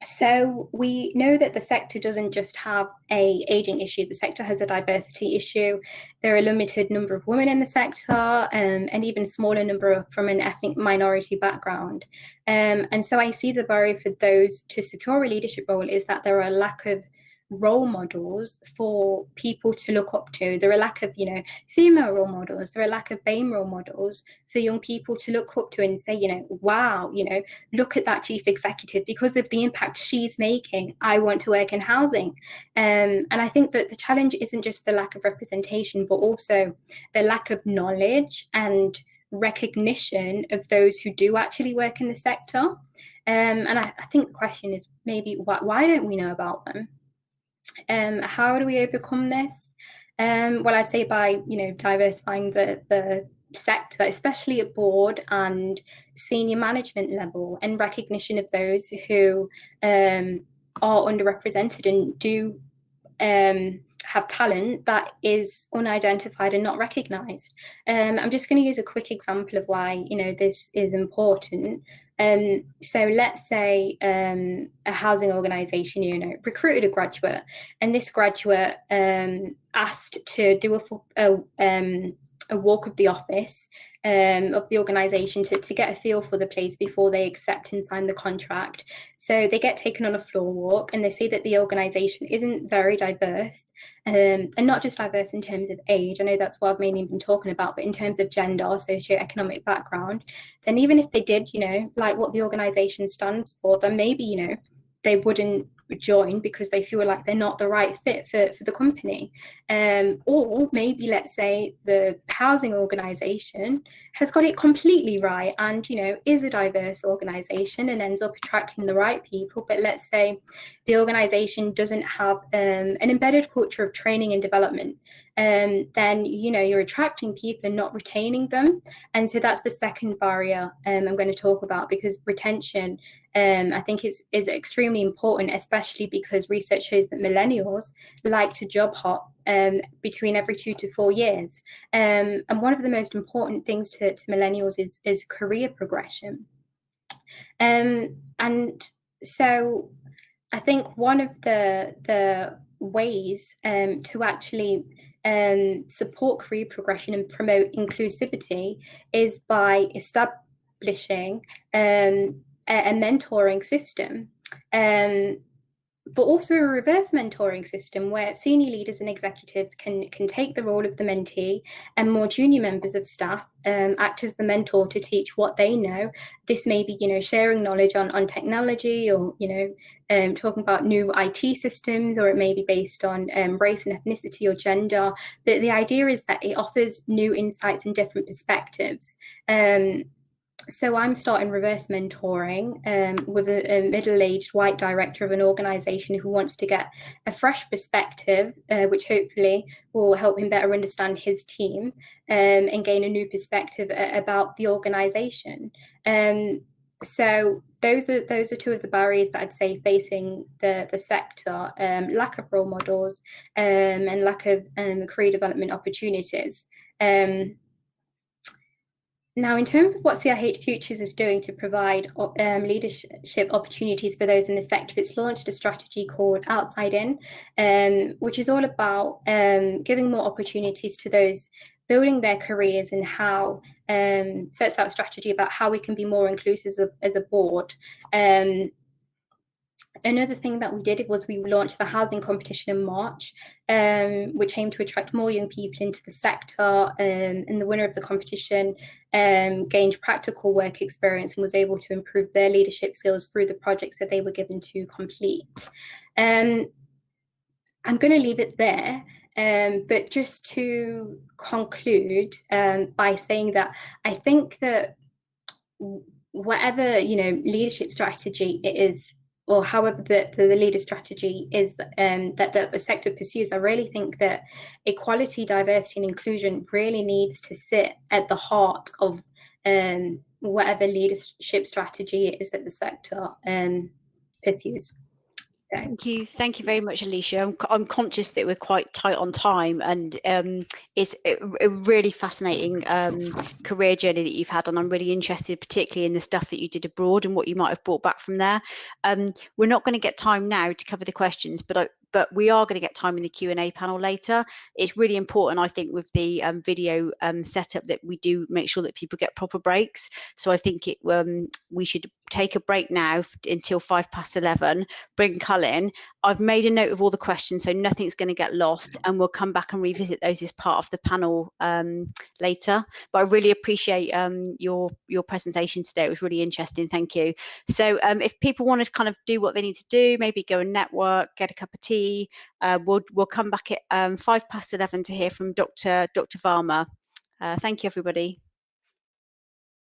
So we know that the sector doesn't just have an ageing issue. The sector has a diversity issue. There are a limited number of women in the sector, and even smaller number from an ethnic minority background. And so I see the barrier for those to secure a leadership role is that there are a lack of role models for people to look up to. There are a lack of, female role models. There are a lack of BAME role models for young people to look up to and say, wow, look at that chief executive. Because of the impact she's making, I want to work in housing. And I think that the challenge isn't just the lack of representation, but also the lack of knowledge and recognition of those who do actually work in the sector. And I think the question is maybe why don't we know about them? How do we overcome this? Well, I'd say by diversifying the sector, especially at board and senior management level, and recognition of those who are underrepresented and do have talent that is unidentified and not recognised. I'm just going to use a quick example of why this is important. So let's say a housing organisation, recruited a graduate, and this graduate asked to do a walk of the office of the organisation to get a feel for the place before they accept and sign the contract. So they get taken on a floor walk, and they see that the organisation isn't very diverse, and not just diverse in terms of age. I know that's what I've mainly been talking about, but in terms of gender, socioeconomic background. Then even if they did, like what the organisation stands for, then maybe, they wouldn't join because they feel like they're not the right fit for the company. Or maybe, let's say, the housing organisation has got it completely right and, is a diverse organisation and ends up attracting the right people. But let's say the organisation doesn't have an embedded culture of training and development. Then, you're attracting people and not retaining them. And so that's the second barrier I'm going to talk about, because retention, I think is extremely important, especially because research shows that millennials like to job hop between every 2 to 4 years. And one of the most important things to millennials is career progression. And so I think one of the ways to actually support career progression and promote inclusivity is by establishing a mentoring system, but also a reverse mentoring system where senior leaders and executives can take the role of the mentee, and more junior members of staff act as the mentor to teach what they know. This may be, sharing knowledge on technology, or, talking about new IT systems, or it may be based on race and ethnicity or gender. But the idea is that it offers new insights and different perspectives. So I'm starting reverse mentoring with a middle-aged white director of an organisation who wants to get a fresh perspective, which hopefully will help him better understand his team and gain a new perspective about the organisation. So those are two of the barriers that I'd say facing the sector: lack of role models and lack of career development opportunities. Now, in terms of what CIH Futures is doing to provide leadership opportunities for those in the sector, it's launched a strategy called Outside In, which is all about giving more opportunities to those building their careers, and how sets out a strategy about how we can be more inclusive as a board. Another thing that we did was we launched the housing competition in March, which aimed to attract more young people into the sector, and the winner of the competition gained practical work experience and was able to improve their leadership skills through the projects that they were given to complete. I'm going to leave it there, but just to conclude by saying that I think that whatever leadership strategy it is, or however the leader strategy is that the sector pursues, I really think that equality, diversity and inclusion really needs to sit at the heart of whatever leadership strategy it is that the sector pursues. Thank you very much, Alicia. I'm conscious that we're quite tight on time, and it's a really fascinating career journey that you've had, and I'm really interested particularly in the stuff that you did abroad and what you might have brought back from there. We're not going to get time now to cover the questions, but we are going to get time in the Q&A panel later. It's really important, I think, with the video setup that we do make sure that people get proper breaks. So I think we should take a break now until 11:05, bring Cull in. I've made a note of all the questions, so nothing's going to get lost, and we'll come back and revisit those as part of the panel later. But I really appreciate your presentation today. It was really interesting. Thank you. So if people want to kind of do what they need to do, maybe go and network, get a cup of tea, we'll come back at 11:05 to hear from Dr. Varma. Thank you, everybody.